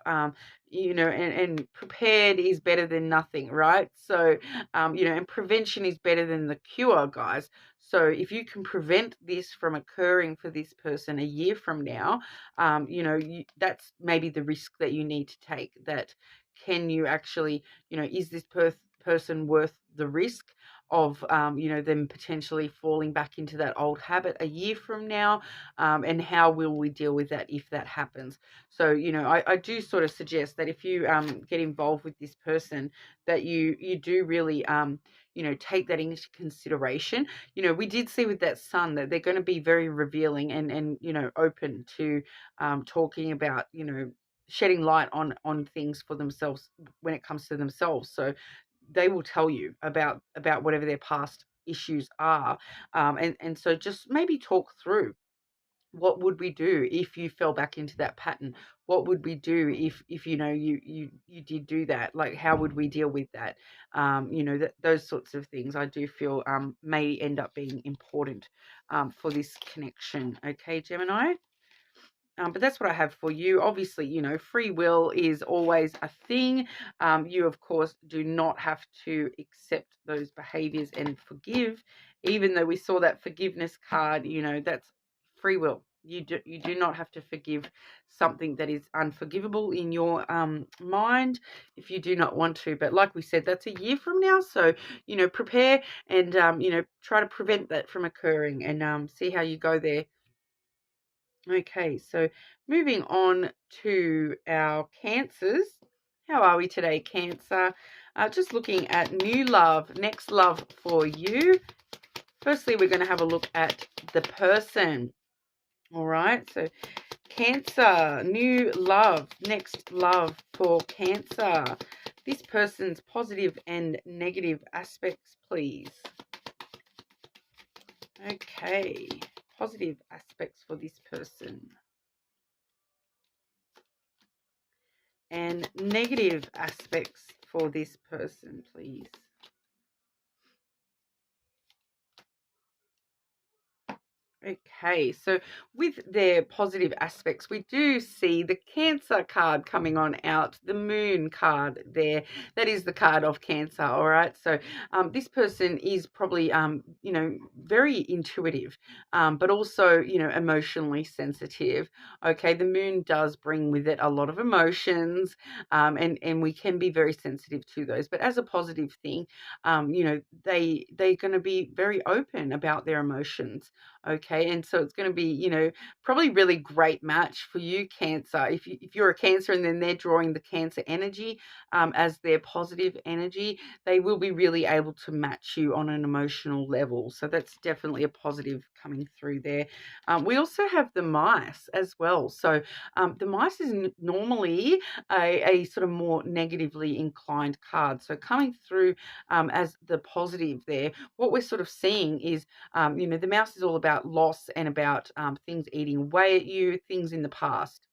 you know, and prepared is better than nothing, right? So, you know, and prevention is better than the cure, guys. So if you can prevent this from occurring for this person a year from now, you know, that's maybe the risk that you need to take. That can you actually, you know, is this person worth the risk of, you know, them potentially falling back into that old habit a year from now? And how will we deal with that if that happens? So, you know, I do sort of suggest that if you get involved with this person, that you do really, you know, take that into consideration. You know, we did see with that sun that they're going to be very revealing and you know, open to talking about, you know, shedding light on things for themselves when it comes to themselves. So they will tell you about whatever their past issues are, and so just maybe talk through, what would we do if you fell back into that pattern? What would we do if you know, you did do that? Like, how would we deal with that? You know, that those sorts of things I do feel may end up being important for this connection. Okay, Gemini. But that's what I have for you. Obviously, you know, free will is always a thing. You, of course, do not have to accept those behaviors and forgive, even though we saw that forgiveness card. You know, that's free will. You do not have to forgive something that is unforgivable in your mind if you do not want to. But like we said, that's a year from now. So, you know, prepare and, you know, try to prevent that from occurring, and see how you go there. Okay, so moving on to our Cancers. How are we today, Cancer? Just looking at new love, next love for you. Firstly, we're going to have a look at the person. All right, so Cancer, new love, next love for Cancer. This person's positive and negative aspects, please. Okay, positive aspects for this person. And negative aspects for this person, please. Okay, so with their positive aspects, we do see the Cancer card coming on out, the Moon card there. That is the card of Cancer, all right? So this person is probably, very intuitive, but also, emotionally sensitive. Okay, the Moon does bring with it a lot of emotions, and we can be very sensitive to those. But as a positive thing, they're going to be very open about their emotions. Okay, and so it's going to be, probably really great match for you, Cancer. If you're a Cancer and then they're drawing the Cancer energy as their positive energy, they will be really able to match you on an emotional level. So that's definitely a positive coming through there. We also have the Mice as well. So the Mice is normally a sort of more negatively inclined card. So coming through as the positive there, what we're sort of seeing is the Mouse is all about loss and about things eating away at you, things in the past.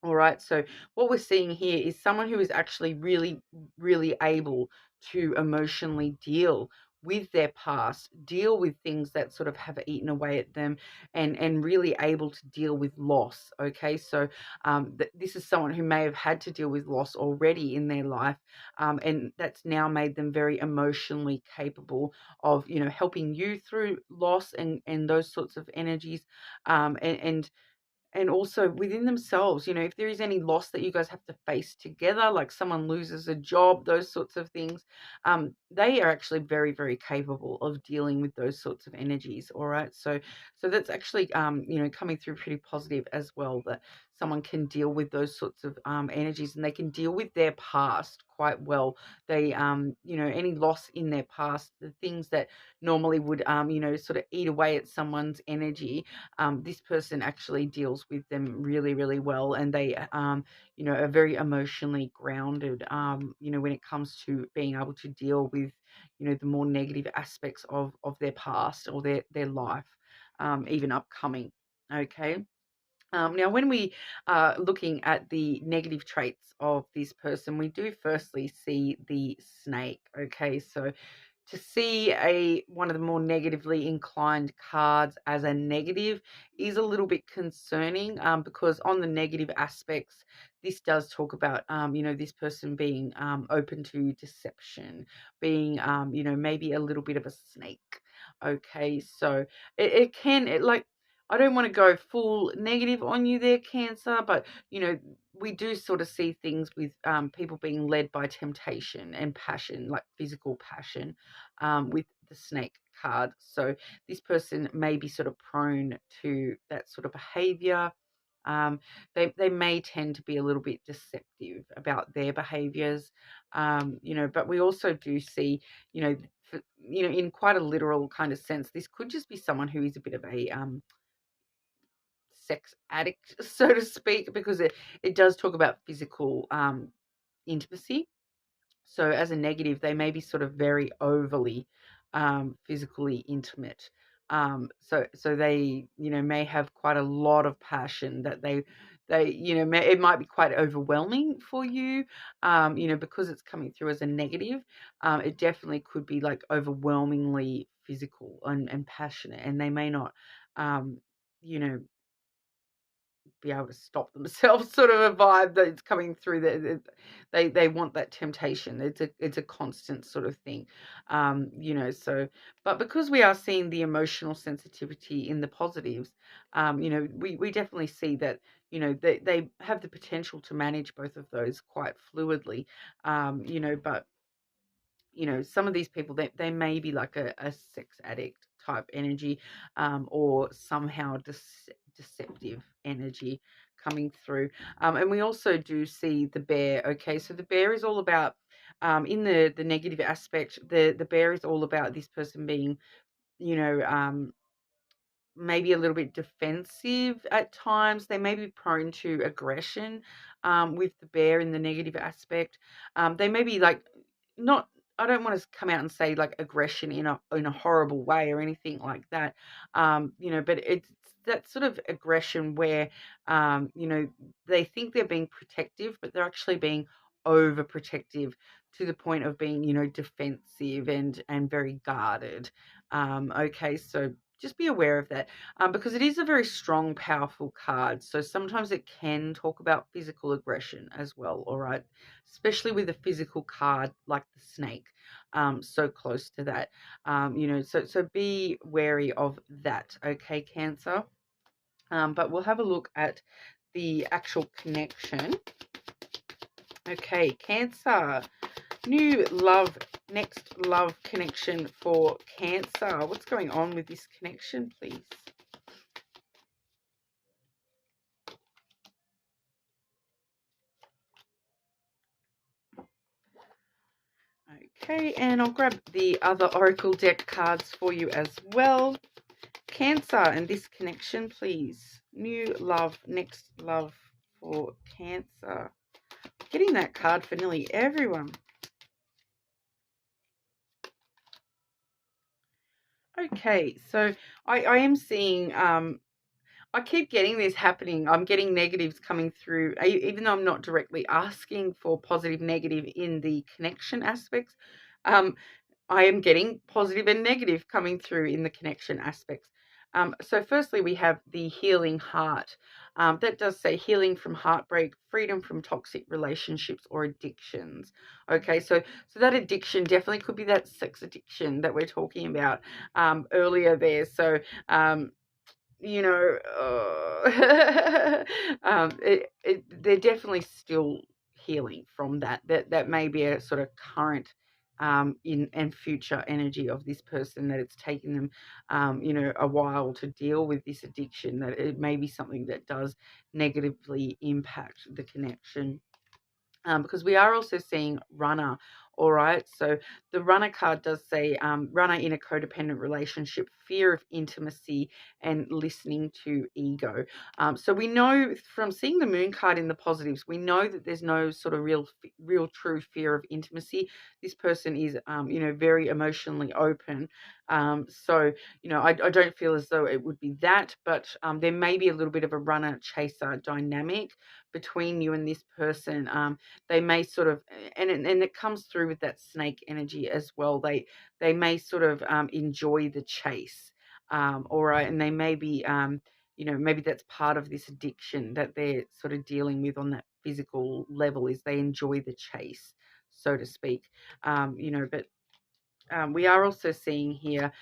All right. So what we're seeing here is someone who is actually really, really able to emotionally deal with their past, deal with things that sort of have eaten away at them, and really able to deal with loss. Okay. So this is someone who may have had to deal with loss already in their life, and that's now made them very emotionally capable of, helping you through loss and those sorts of energies, and also within themselves, if there is any loss that you guys have to face together, like someone loses a job, those sorts of things, they are actually very, very capable of dealing with those sorts of energies. All right. So that's actually, coming through pretty positive as well, that someone can deal with those sorts of energies, and they can deal with their past quite well. They, any loss in their past, the things that normally would, sort of eat away at someone's energy, this person actually deals with them really, really well, and they, are very emotionally grounded, when it comes to being able to deal with, the more negative aspects of their past or their life, even upcoming. Okay. Now, when we are looking at the negative traits of this person, we do firstly see the snake. Okay, so to see one of the more negatively inclined cards as a negative is a little bit concerning, because on the negative aspects, this does talk about, this person being open to deception, being, maybe a little bit of a snake. Okay, so it can, like, I don't want to go full negative on you there, Cancer, but we do sort of see things with people being led by temptation and passion, like physical passion, with the snake card. So this person may be sort of prone to that sort of behavior. They may tend to be a little bit deceptive about their behaviors, but we also do see, in quite a literal kind of sense, this could just be someone who is a bit of a sex addict, so to speak, because it does talk about physical intimacy. So as a negative, they may be sort of very overly physically intimate. So they, may have quite a lot of passion that they, it might be quite overwhelming for you, because it's coming through as a negative. It definitely could be like overwhelmingly physical and passionate, and they may not, you know, be able to stop themselves, sort of a vibe that's coming through. They want that temptation. It's a constant sort of thing, so, but because we are seeing the emotional sensitivity in the positives, we definitely see that, they have the potential to manage both of those quite fluidly, but some of these people, they may be like a sex addict type energy, or somehow deceptive energy coming through. And we also do see the bear. Okay, so the bear is all about, in the negative aspect, the bear is all about this person being, you know, maybe a little bit defensive at times. They may be prone to aggression, with the bear in the negative aspect. They may be like, not, I don't want to come out and say like aggression in a horrible way or anything like that. You know, but it's that sort of aggression where, you know, they think they're being protective, but they're actually being overprotective to the point of being, you know, defensive and very guarded. Okay, so just be aware of that, because it is a very strong, powerful card. So sometimes it can talk about physical aggression as well, all right? Especially with a physical card like the snake, so close to that. You know, so be wary of that, okay, Cancer? But we'll have a look at the actual connection. Okay, Cancer. New love, next love connection for Cancer. What's going on with this connection, please? Okay, and I'll grab the other Oracle deck cards for you as well. Cancer and this connection, please. New love, next love for Cancer. Getting that card for nearly everyone. Okay, so I am seeing, I keep getting this happening. I'm getting negatives coming through, even though I'm not directly asking for positive, negative in the connection aspects. Um, I am getting positive and negative coming through in the connection aspects. So firstly, we have the healing heart. That does say healing from heartbreak, freedom from toxic relationships or addictions. Okay, so that addiction definitely could be that sex addiction that we're talking about earlier there. So, you know, they're definitely still healing from that. That may be a sort of current, in and future energy of this person, that it's taken them, you know, a while to deal with this addiction, that it may be something that does negatively impact the connection. Because we are also seeing runner. All right, so the runner card does say, runner in a codependent relationship, fear of intimacy and listening to ego. So we know from seeing the moon card in the positives, we know that there's no sort of real true fear of intimacy. This person is, you know, very emotionally open. So, you know, I don't feel as though it would be that, but there may be a little bit of a runner chaser dynamic between you and this person. They may sort of, and it comes through with that snake energy as well. They may sort of enjoy the chase, all right, and they may be, you know, maybe that's part of this addiction that they're sort of dealing with on that physical level, is they enjoy the chase, so to speak. You know, but we are also seeing here,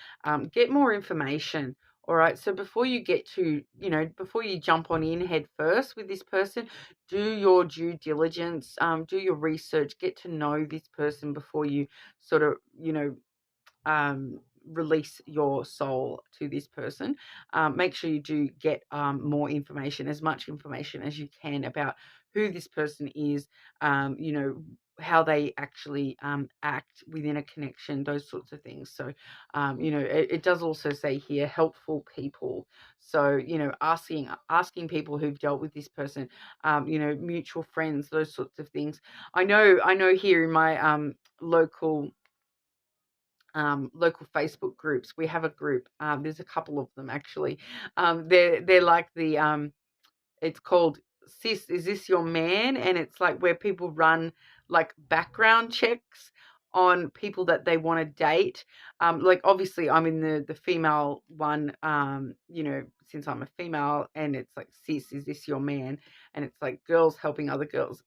get more information. All right. So before you get to, you know, before you jump on in head first with this person, do your due diligence, do your research, get to know this person before you sort of, you know, release your soul to this person. Make sure you do get more information, as much information as you can, about who this person is, you know, how they actually act within a connection, those sorts of things. So, you know, it does also say here helpful people. So, you know, asking people who've dealt with this person, you know, mutual friends, those sorts of things. I know here in my local Facebook groups. We have a group. There's a couple of them actually. They're like the, it's called Sis, Is This Your Man? And it's like where people run like background checks on people that they want to date. Like obviously I'm in the female one, you know, since I'm a female, and it's like, Sis, is this your man? And it's like girls helping other girls.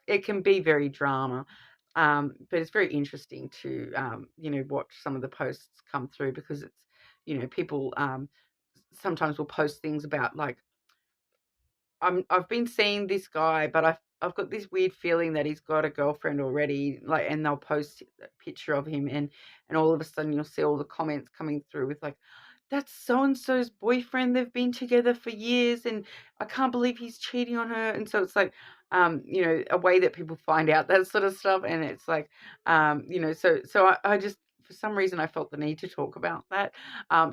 It can be very drama. But it's very interesting to, you know, watch some of the posts come through, because it's, you know, people sometimes will post things about like, I've been seeing this guy, but I've got this weird feeling that he's got a girlfriend already, like, and they'll post a picture of him, and all of a sudden you'll see all the comments coming through with like, that's so-and-so's boyfriend. They've been together for years and I can't believe he's cheating on her. And so it's like, you know, a way that people find out that sort of stuff. And it's like, you know, so I just, for some reason, I felt the need to talk about that.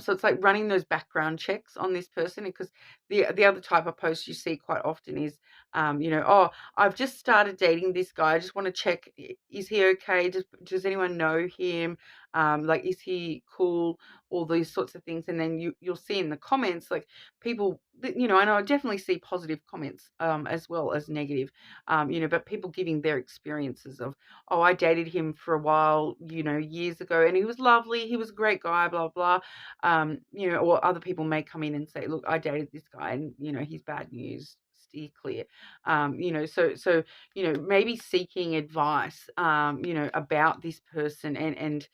So it's like running those background checks on this person, because the other type of post you see quite often is, you know, oh, I've just started dating this guy. I just want to check, is he okay? Does anyone know him? Like, is he cool? All these sorts of things. And then you'll see in the comments, like, people, you know, and I definitely see positive comments as well as negative, you know, but people giving their experiences of, oh, I dated him for a while, you know, years ago, and he was lovely, he was a great guy, blah blah. You know, or other people may come in and say, look, I dated this guy and, you know, he's bad news, steer clear. You know, so you know, maybe seeking advice, you know, about this person, and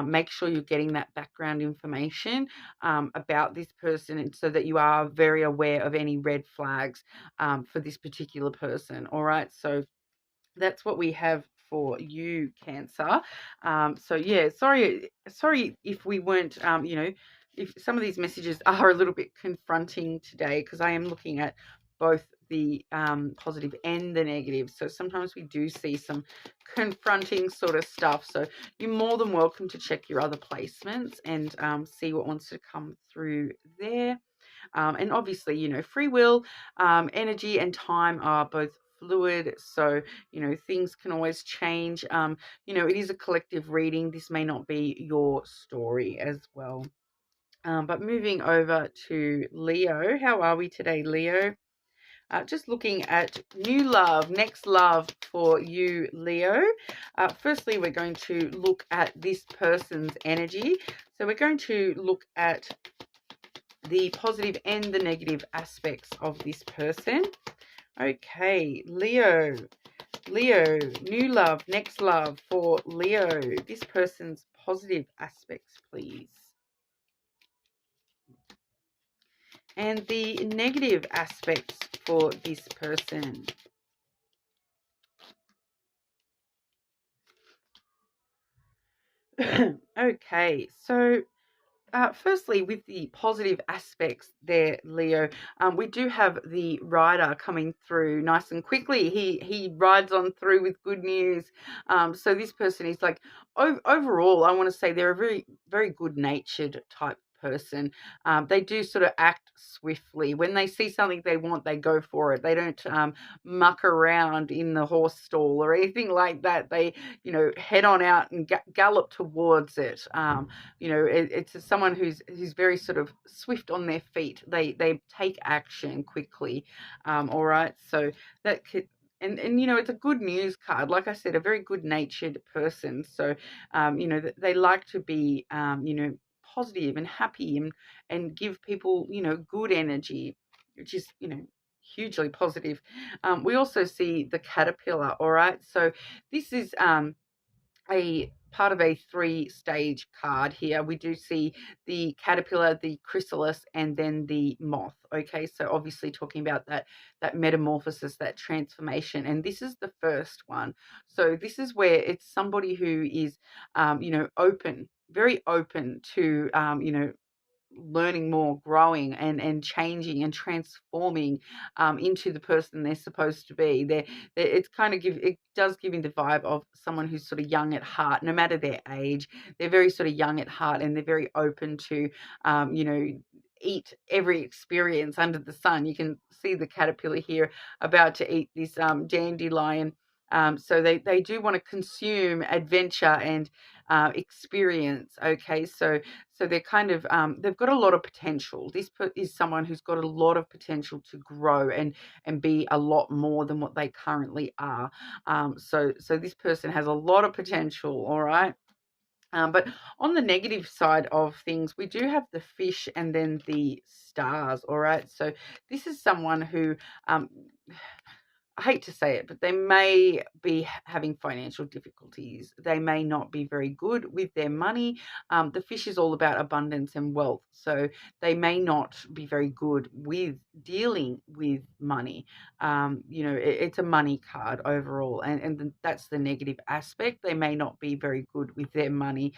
make sure you're getting that background information about this person, and so that you are very aware of any red flags for this particular person. All right, so that's what we have for you, Cancer. So yeah, sorry if we weren't, you know, if some of these messages are a little bit confronting today, because I am looking at both the positive and the negative. So sometimes we do see some confronting sort of stuff. So you're more than welcome to check your other placements and see what wants to come through there. And obviously, you know, free will, energy and time are both fluid. So, you know, things can always change. You know, it is a collective reading. This may not be your story as well. But moving over to Leo. How are we today, Leo? Just looking at new love, next love for you, Leo. Firstly, we're going to look at this person's energy. So we're going to look at the positive and the negative aspects of this person. Okay, Leo, new love, next love for Leo. This person's positive aspects, please. And the negative aspects for this person. Okay, so firstly, with the positive aspects there, Leo, we do have the rider coming through nice and quickly. He rides on through with good news. So this person is like, overall, I want to say they're a very, very good-natured type person. They do sort of act swiftly. When they see something they want, they go for it. They don't muck around in the horse stall or anything like that. They, you know, head on out and gallop towards it. You know, it's someone who's very sort of swift on their feet. They take action quickly. All right, so that could. And you know, it's a good news card. Like I said, a very good-natured person. So, you know, they like to be, you know, positive and happy, and give people, you know, good energy, which is, you know, hugely positive. We also see the caterpillar. All right, so this is a part of a 3-stage card here. We do see the caterpillar, the chrysalis, and then the moth. Okay, so obviously talking about that metamorphosis, that transformation, and this is the first one. So this is where it's somebody who is, you know, open, very open to, you know, learning more, growing, and changing and transforming into the person they're supposed to be. It's kind of it does give me the vibe of someone who's sort of young at heart, no matter their age. They're very sort of young at heart, and they're very open to, you know, eat every experience under the sun. You can see the caterpillar here about to eat this dandelion. So they do want to consume adventure and experience. Okay, so they're kind of, they've got a lot of potential. This is someone who's got a lot of potential to grow and be a lot more than what they currently are. So this person has a lot of potential. All right. But on the negative side of things, we do have the fish and then the stars. All right. So this is someone who, I hate to say it, but they may be having financial difficulties. They may not be very good with their money. The fish is all about abundance and wealth. So they may not be very good with dealing with money. It's a money card overall. And that's the negative aspect. They may not be very good with their money.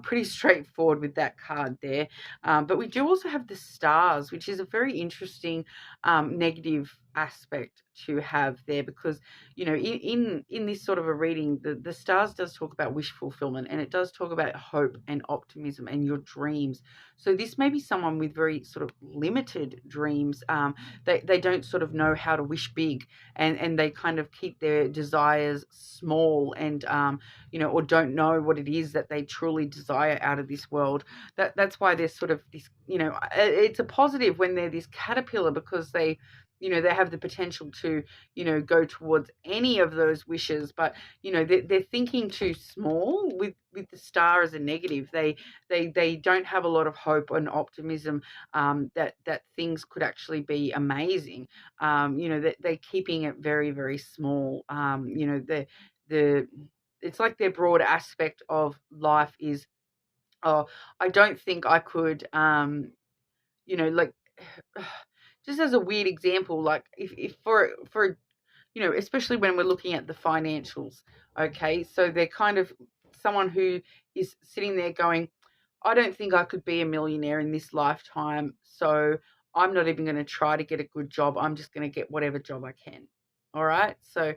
Pretty straightforward with that card there. But we do also have the stars, which is a very interesting negative aspect to have there, because in this sort of a reading, the stars does talk about wish fulfillment, and it does talk about hope and optimism and your dreams. So this may be someone with very sort of limited dreams. They don't sort of know how to wish big, and they kind of keep their desires small, and or don't know what it is that they truly desire out of this world. That's why there's sort of this, it's a positive when they're this caterpillar, because they have the potential to, go towards any of those wishes, but, they're thinking too small with the star as a negative. They don't have a lot of hope and optimism that things could actually be amazing. They're keeping it very, very small. It's like their broad aspect of life is, oh, I don't think I could, like, just as a weird example, like if for especially when we're looking at the financials, okay, so they're kind of someone who is sitting there going, I don't think I could be a millionaire in this lifetime, so I'm not even going to try to get a good job. I'm just going to get whatever job I can. All right. So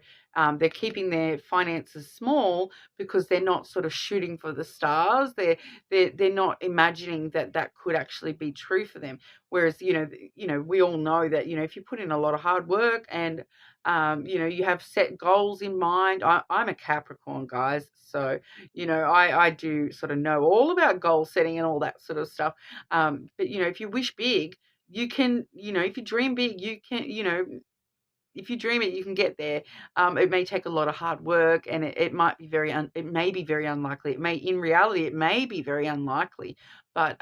they're keeping their finances small because they're not sort of shooting for the stars. They're not imagining that could actually be true for them. Whereas, we all know that, if you put in a lot of hard work and, you have set goals in mind. I'm a Capricorn, guys. So, I do sort of know all about goal setting and all that sort of stuff. But, if you wish big, you can, if you dream big, you can, if you dream it, you can get there. It may take a lot of hard work, and it might be it may be very unlikely. In reality, it may be very unlikely. But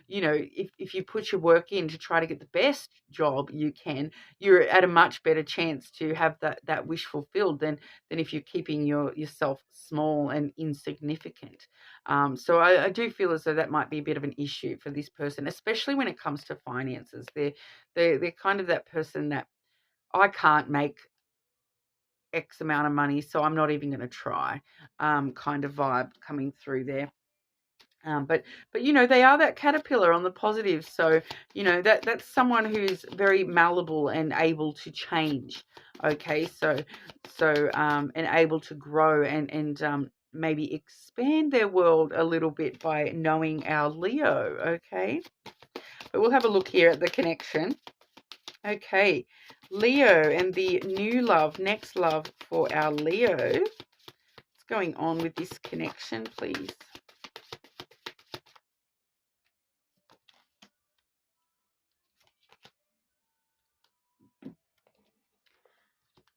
if you put your work in to try to get the best job you can, you're at a much better chance to have that wish fulfilled than if you're keeping yourself small and insignificant. So I do feel as though that might be a bit of an issue for this person, especially when it comes to finances. They're kind of that person that, I can't make X amount of money, so I'm not even going to try, kind of vibe coming through there. But they are that caterpillar on the positive. So, that's someone who's very malleable and able to change. Okay, so and able to grow and maybe expand their world a little bit by knowing our Leo. Okay, but we'll have a look here at the connection. Okay, Leo and the new love, next love for our Leo. What's going on with this connection, please?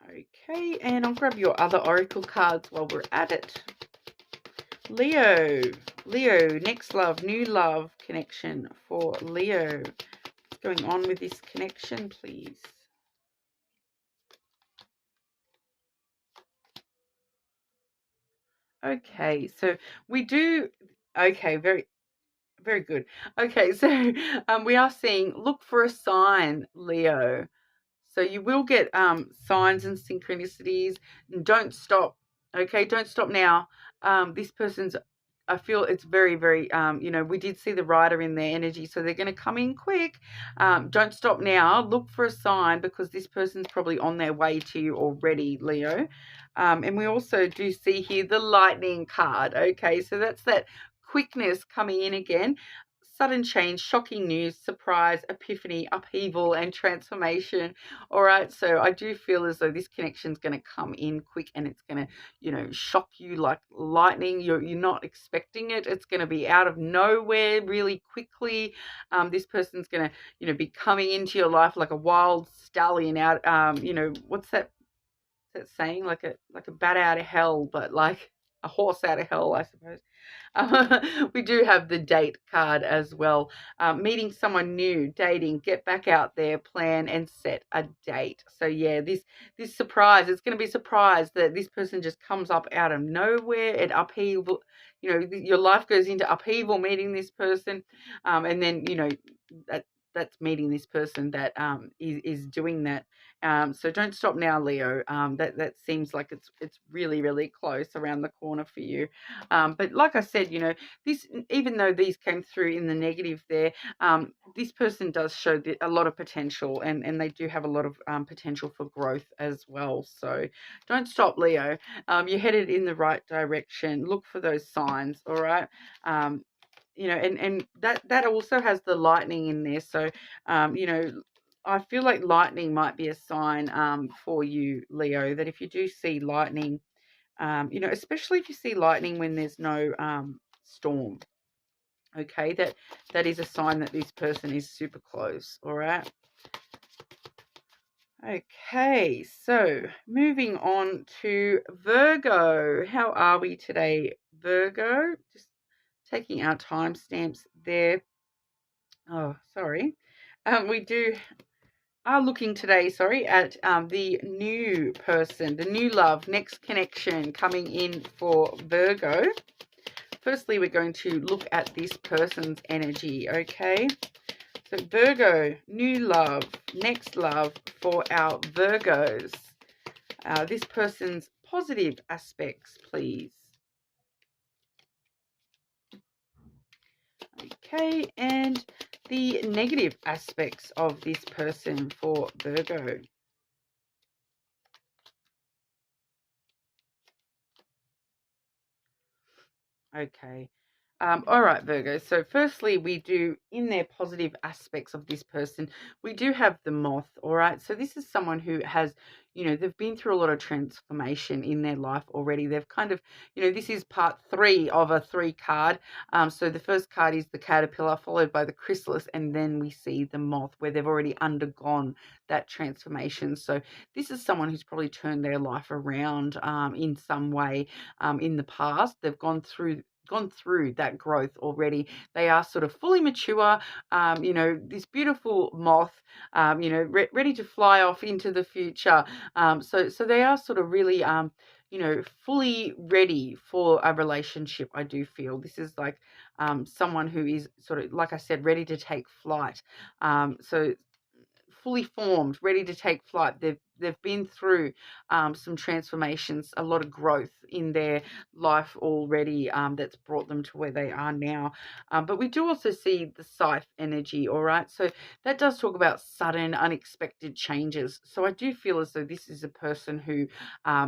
Okay, and I'll grab your other oracle cards while we're at it. Leo, next love, new love connection for Leo. What's going on with this connection, please? Okay, so we do, okay, very, very good. Okay, so we are seeing, look for a sign, Leo. So you will get signs and synchronicities. Don't stop. Okay, don't stop now. This person's, I feel it's very, very, we did see the rider in their energy, so they're going to come in quick. Don't stop now. Look for a sign, because this person's probably on their way to you already, Leo. And we also do see here the lightning card. Okay, so that's that quickness coming in again. Sudden change, shocking news, surprise, epiphany, upheaval, and transformation. All right, so I do feel as though this connection is going to come in quick, and it's going to, shock you like lightning. You're not expecting it. It's going to be out of nowhere really quickly. This person's going to, be coming into your life like a wild stallion out. What's that saying? Like a bat out of hell, but like, a horse out of hell, I suppose. We do have the date card as well. Meeting someone new, dating, get back out there, plan and set a date. So yeah, this surprise, it's going to be surprised that this person just comes up out of nowhere and upheaval. You know, your life goes into upheaval meeting this person, and then that's meeting this person that is doing that. So don't stop now, Leo. That seems like it's really, really close around the corner for you. But like I said, this, even though these came through in the negative there, this person does show a lot of potential, and they do have a lot of potential for growth as well. So don't stop, Leo. You're headed in the right direction. Look for those signs, all right? And that also has the lightning in there. So, I feel like lightning might be a sign for you, Leo, that if you do see lightning, especially if you see lightning when there's no storm, okay, that is a sign that this person is super close, all right? Okay, so moving on to Virgo. How are we today, Virgo? Just taking our timestamps there. Oh, sorry. We are looking today, at the new person, the new love, next connection coming in for Virgo. Firstly, we're going to look at this person's energy, okay? So Virgo, new love, next love for our Virgos. This person's positive aspects, please. Okay, and the negative aspects of this person for Virgo. Okay. All right, Virgo. So firstly, we do, in their positive aspects of this person, we do have the moth, all right? So this is someone who has, they've been through a lot of transformation in their life already. They've kind of, this is part 3 of a 3 card. So the first card is the caterpillar, followed by the chrysalis, and then we see the moth, where they've already undergone that transformation. So this is someone who's probably turned their life around in some way in the past. They've gone through that growth already. They are sort of fully mature, this beautiful moth, ready to fly off into the future. So they are sort of really, fully ready for a relationship. I do feel this is like someone who is sort of, like I said, ready to take flight. So fully formed, ready to take flight. They've been through some transformations, a lot of growth in their life already that's brought them to where they are now. But we do also see the scythe energy, all right? So that does talk about sudden, unexpected changes. So I do feel as though this is a person who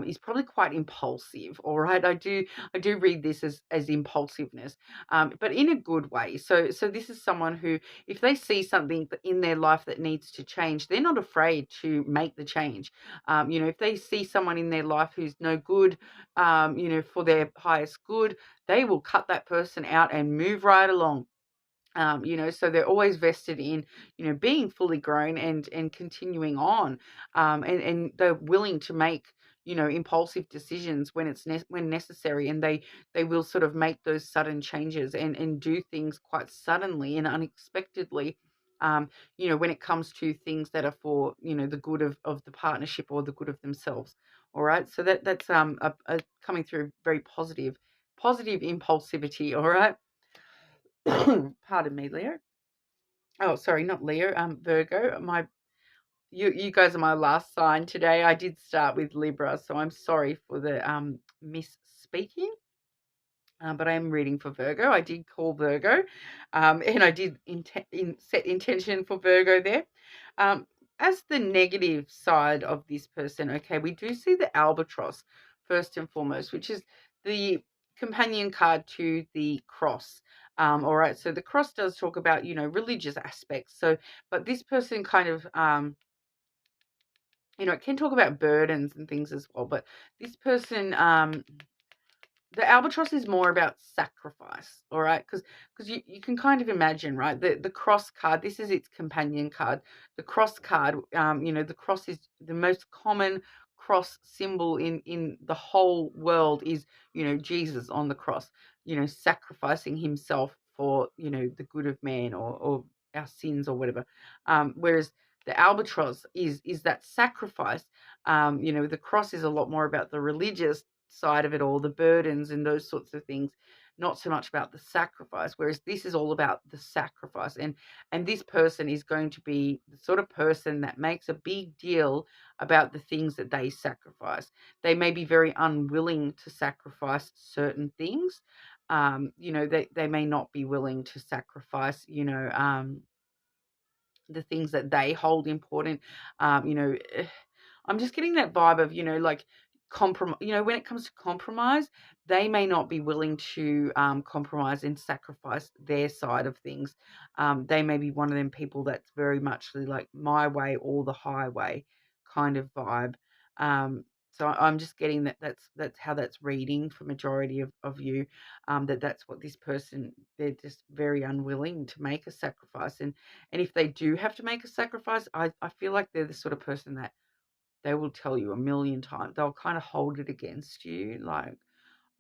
is probably quite impulsive, all right? I do read this as impulsiveness, but in a good way. So this is someone who, if they see something in their life that needs to change, they're not afraid to make the change. If they see someone in their life who's no good, for their highest good, they will cut that person out and move right along. So they're always vested in, being fully grown and continuing on, and they're willing to make, impulsive decisions when when necessary, and they will sort of make those sudden changes and do things quite suddenly and unexpectedly. When it comes to things that are for, the good of the partnership or the good of themselves. All right. So that's a coming through very positive impulsivity. All right. Pardon me, Leo. Oh, sorry, not Leo. Virgo. You guys are my last sign today. I did start with Libra, so I'm sorry for the misspeaking. But I am reading for Virgo. I did call Virgo, and I did set intention for Virgo there. As the negative side of this person, okay, we do see the albatross first and foremost, which is the companion card to the cross. All right, so the cross does talk about, religious aspects. So, but this person kind of, it can talk about burdens and things as well. But this person, the albatross is more about sacrifice, all right? Because you can kind of imagine, right? The cross card, this is its companion card. The cross card, the cross is the most common cross symbol in the whole world is, you know, Jesus on the cross, you know, sacrificing himself for, you know, the good of man, or our sins or whatever. Whereas the albatross is that sacrifice. You know, the cross is a lot more about the religious side of it all, the burdens and those sorts of things, not so much about the sacrifice. Whereas this is all about the sacrifice, and this person is going to be the sort of person that makes a big deal about the things that they sacrifice. They may be very unwilling to sacrifice certain things. You know, they may not be willing to sacrifice, you know, the things that they hold important. You know, I'm just getting that vibe of, you know, like compromise. You know, when it comes to compromise, they may not be willing to compromise and sacrifice their side of things. They may be one of them people that's very much like my way or the highway kind of vibe. So I'm just getting that's how that's reading for majority of you. That's what this person, they're just very unwilling to make a sacrifice. And if they do have to make a sacrifice, I feel like they're the sort of person that they will tell you a million times. They'll kind of hold it against you, like,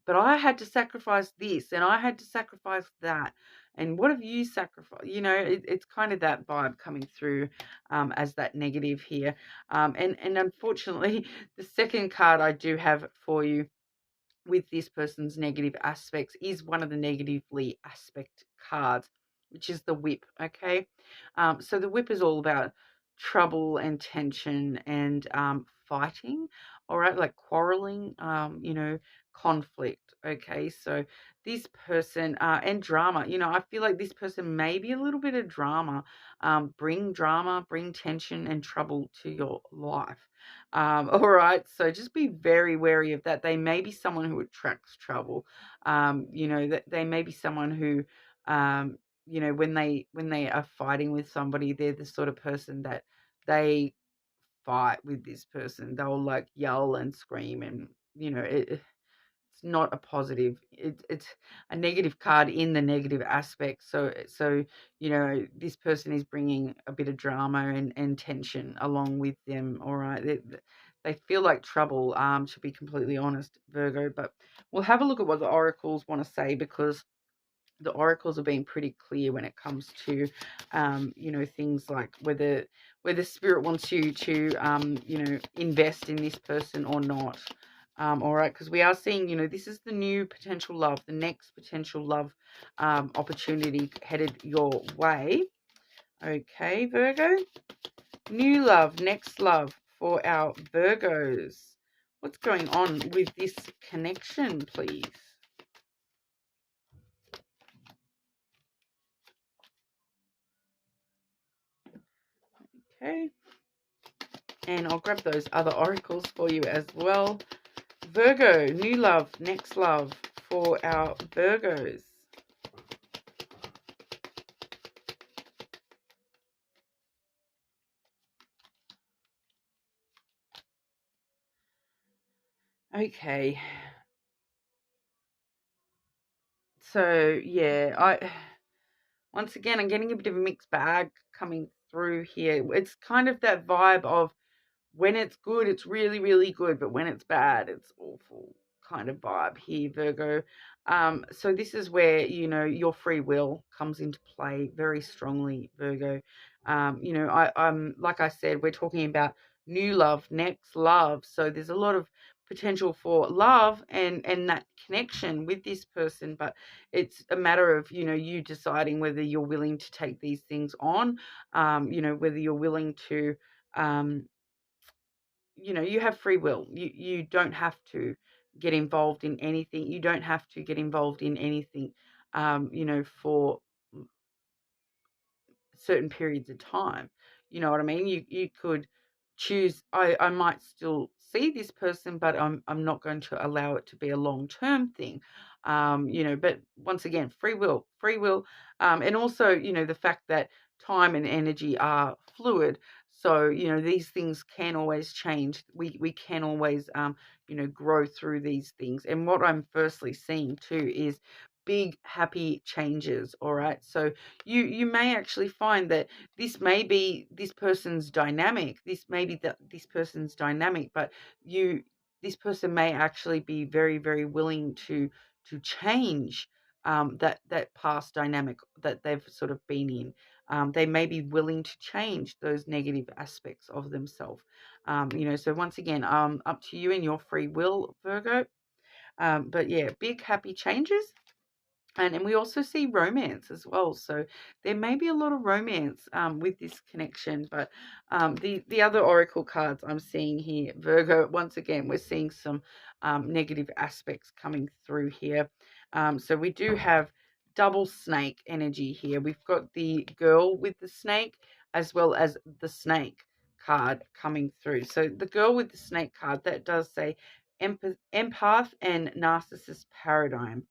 but I had to sacrifice this and I had to sacrifice that. And what have you sacrificed? You know, it's kind of that vibe coming through as that negative here. And unfortunately, the second card I do have for you with this person's negative aspects is one of the negatively aspect cards, which is the whip. Okay. So the whip is all about trouble and tension and fighting, all right, like quarreling, you know, conflict. Okay. So this person and drama, you know, I feel like this person may be a little bit of drama, bring tension and trouble to your life. All right, so just be very wary of that. They may be someone who attracts trouble. You know, that they may be someone who, you know, when they are fighting with somebody, they're the sort of person that they fight with this person. They'll like yell and scream, and you know, it's not a positive. It's a negative card in the negative aspect. So you know, this person is bringing a bit of drama and tension along with them. All right, they feel like trouble. To be completely honest, Virgo. But we'll have a look at what the oracles want to say, because the oracles have been pretty clear when it comes to, you know, things like whether spirit wants you to, you know, invest in this person or not. All right, because we are seeing, you know, this is the new potential love, the next potential love opportunity headed your way. Okay, Virgo, new love, next love for our Virgos. What's going on with this connection, please? Okay. And I'll grab those other oracles for you as well. Virgo, new love, next love for our Virgos. Okay. So, yeah, once again, I'm getting a bit of a mixed bag coming through here. It's kind of that vibe of when it's good, it's really, really good, but when it's bad, it's awful kind of vibe here, Virgo. So this is where, you know, your free will comes into play very strongly, Virgo. You know, I'm like I said, we're talking about new love, next love. So there's a lot of potential for love and that connection with this person, but it's a matter of, you know, you deciding whether you're willing to take these things on, you know, whether you're willing to, you know, you have free will. You don't have to get involved in anything. You don't have to get involved in anything, you know, for certain periods of time. You know what I mean? You could choose, I might still see this person, but I'm not going to allow it to be a long-term thing. You know, but once again, free will, and also, you know, the fact that time and energy are fluid. So, you know, these things can always change. We can always, you know, grow through these things. And what I'm firstly seeing too is big happy changes. All right, so you may actually find that this may be this person's dynamic, this person's dynamic, but this person may actually be very, very willing to change that past dynamic that they've sort of been in. They may be willing to change those negative aspects of themselves. So once again, up to you and your free will, Virgo. But yeah, big happy changes. And we also see romance as well. So there may be a lot of romance with this connection. But the other oracle cards I'm seeing here, Virgo, once again, we're seeing some negative aspects coming through here. So we do have double snake energy here. We've got the girl with the snake as well as the snake card coming through. So the girl with the snake card, that does say empath and narcissist paradigm,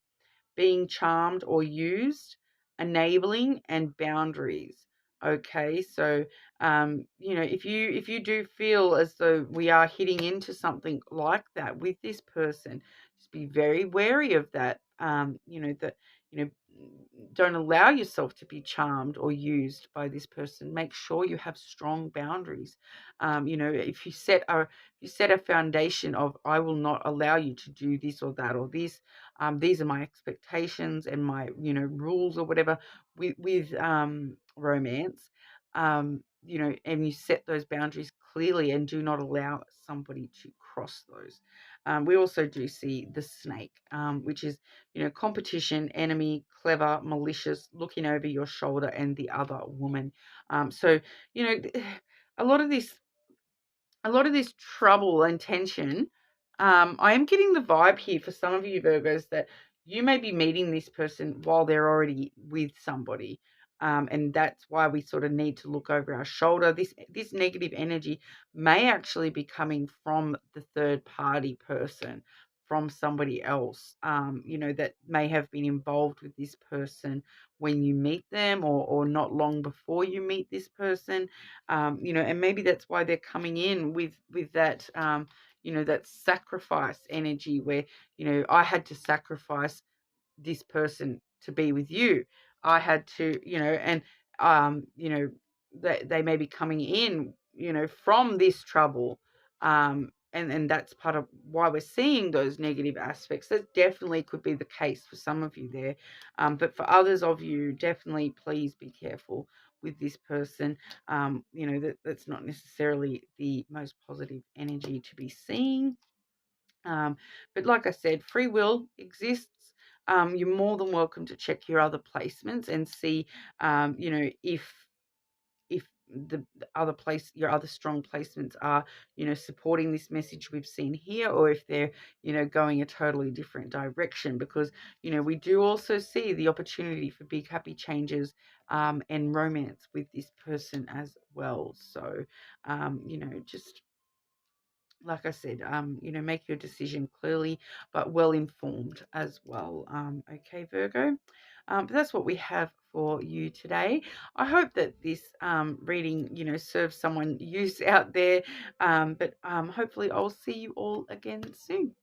being charmed or used, enabling, and boundaries. Okay, so if you do feel as though we are hitting into something like that with this person, just be very wary of that. You know, don't allow yourself to be charmed or used by this person. Make sure you have strong boundaries. If you set a foundation of, I will not allow you to do this or that or this. These are my expectations and my rules or whatever with romance. And you set those boundaries clearly and do not allow somebody to cross those. We also do see the snake, which is competition, enemy, clever, malicious, looking over your shoulder, and the other woman. So a lot of this trouble and tension. I am getting the vibe here for some of you Virgos that you may be meeting this person while they're already with somebody. And that's why we sort of need to look over our shoulder. This negative energy may actually be coming from the third party person, from somebody else, that may have been involved with this person when you meet them, or not long before you meet this person. And maybe that's why they're coming in with that, that sacrifice energy where, I had to sacrifice this person to be with you. I had to, and, they may be coming in, from this trouble. And that's part of why we're seeing those negative aspects. That definitely could be the case for some of you there. But for others of you, definitely please be careful with this person. That's not necessarily the most positive energy to be seeing. But like I said, free will exists. You're more than welcome to check your other placements and see, if your other strong placements are, supporting this message we've seen here, or if they're, going a totally different direction, because, we do also see the opportunity for big happy changes, and romance with this person as well. So, just like I said, make your decision clearly, but well informed as well. Okay, Virgo. But that's what we have for you today. I hope that this reading, serves someone use out there. But hopefully I'll see you all again soon.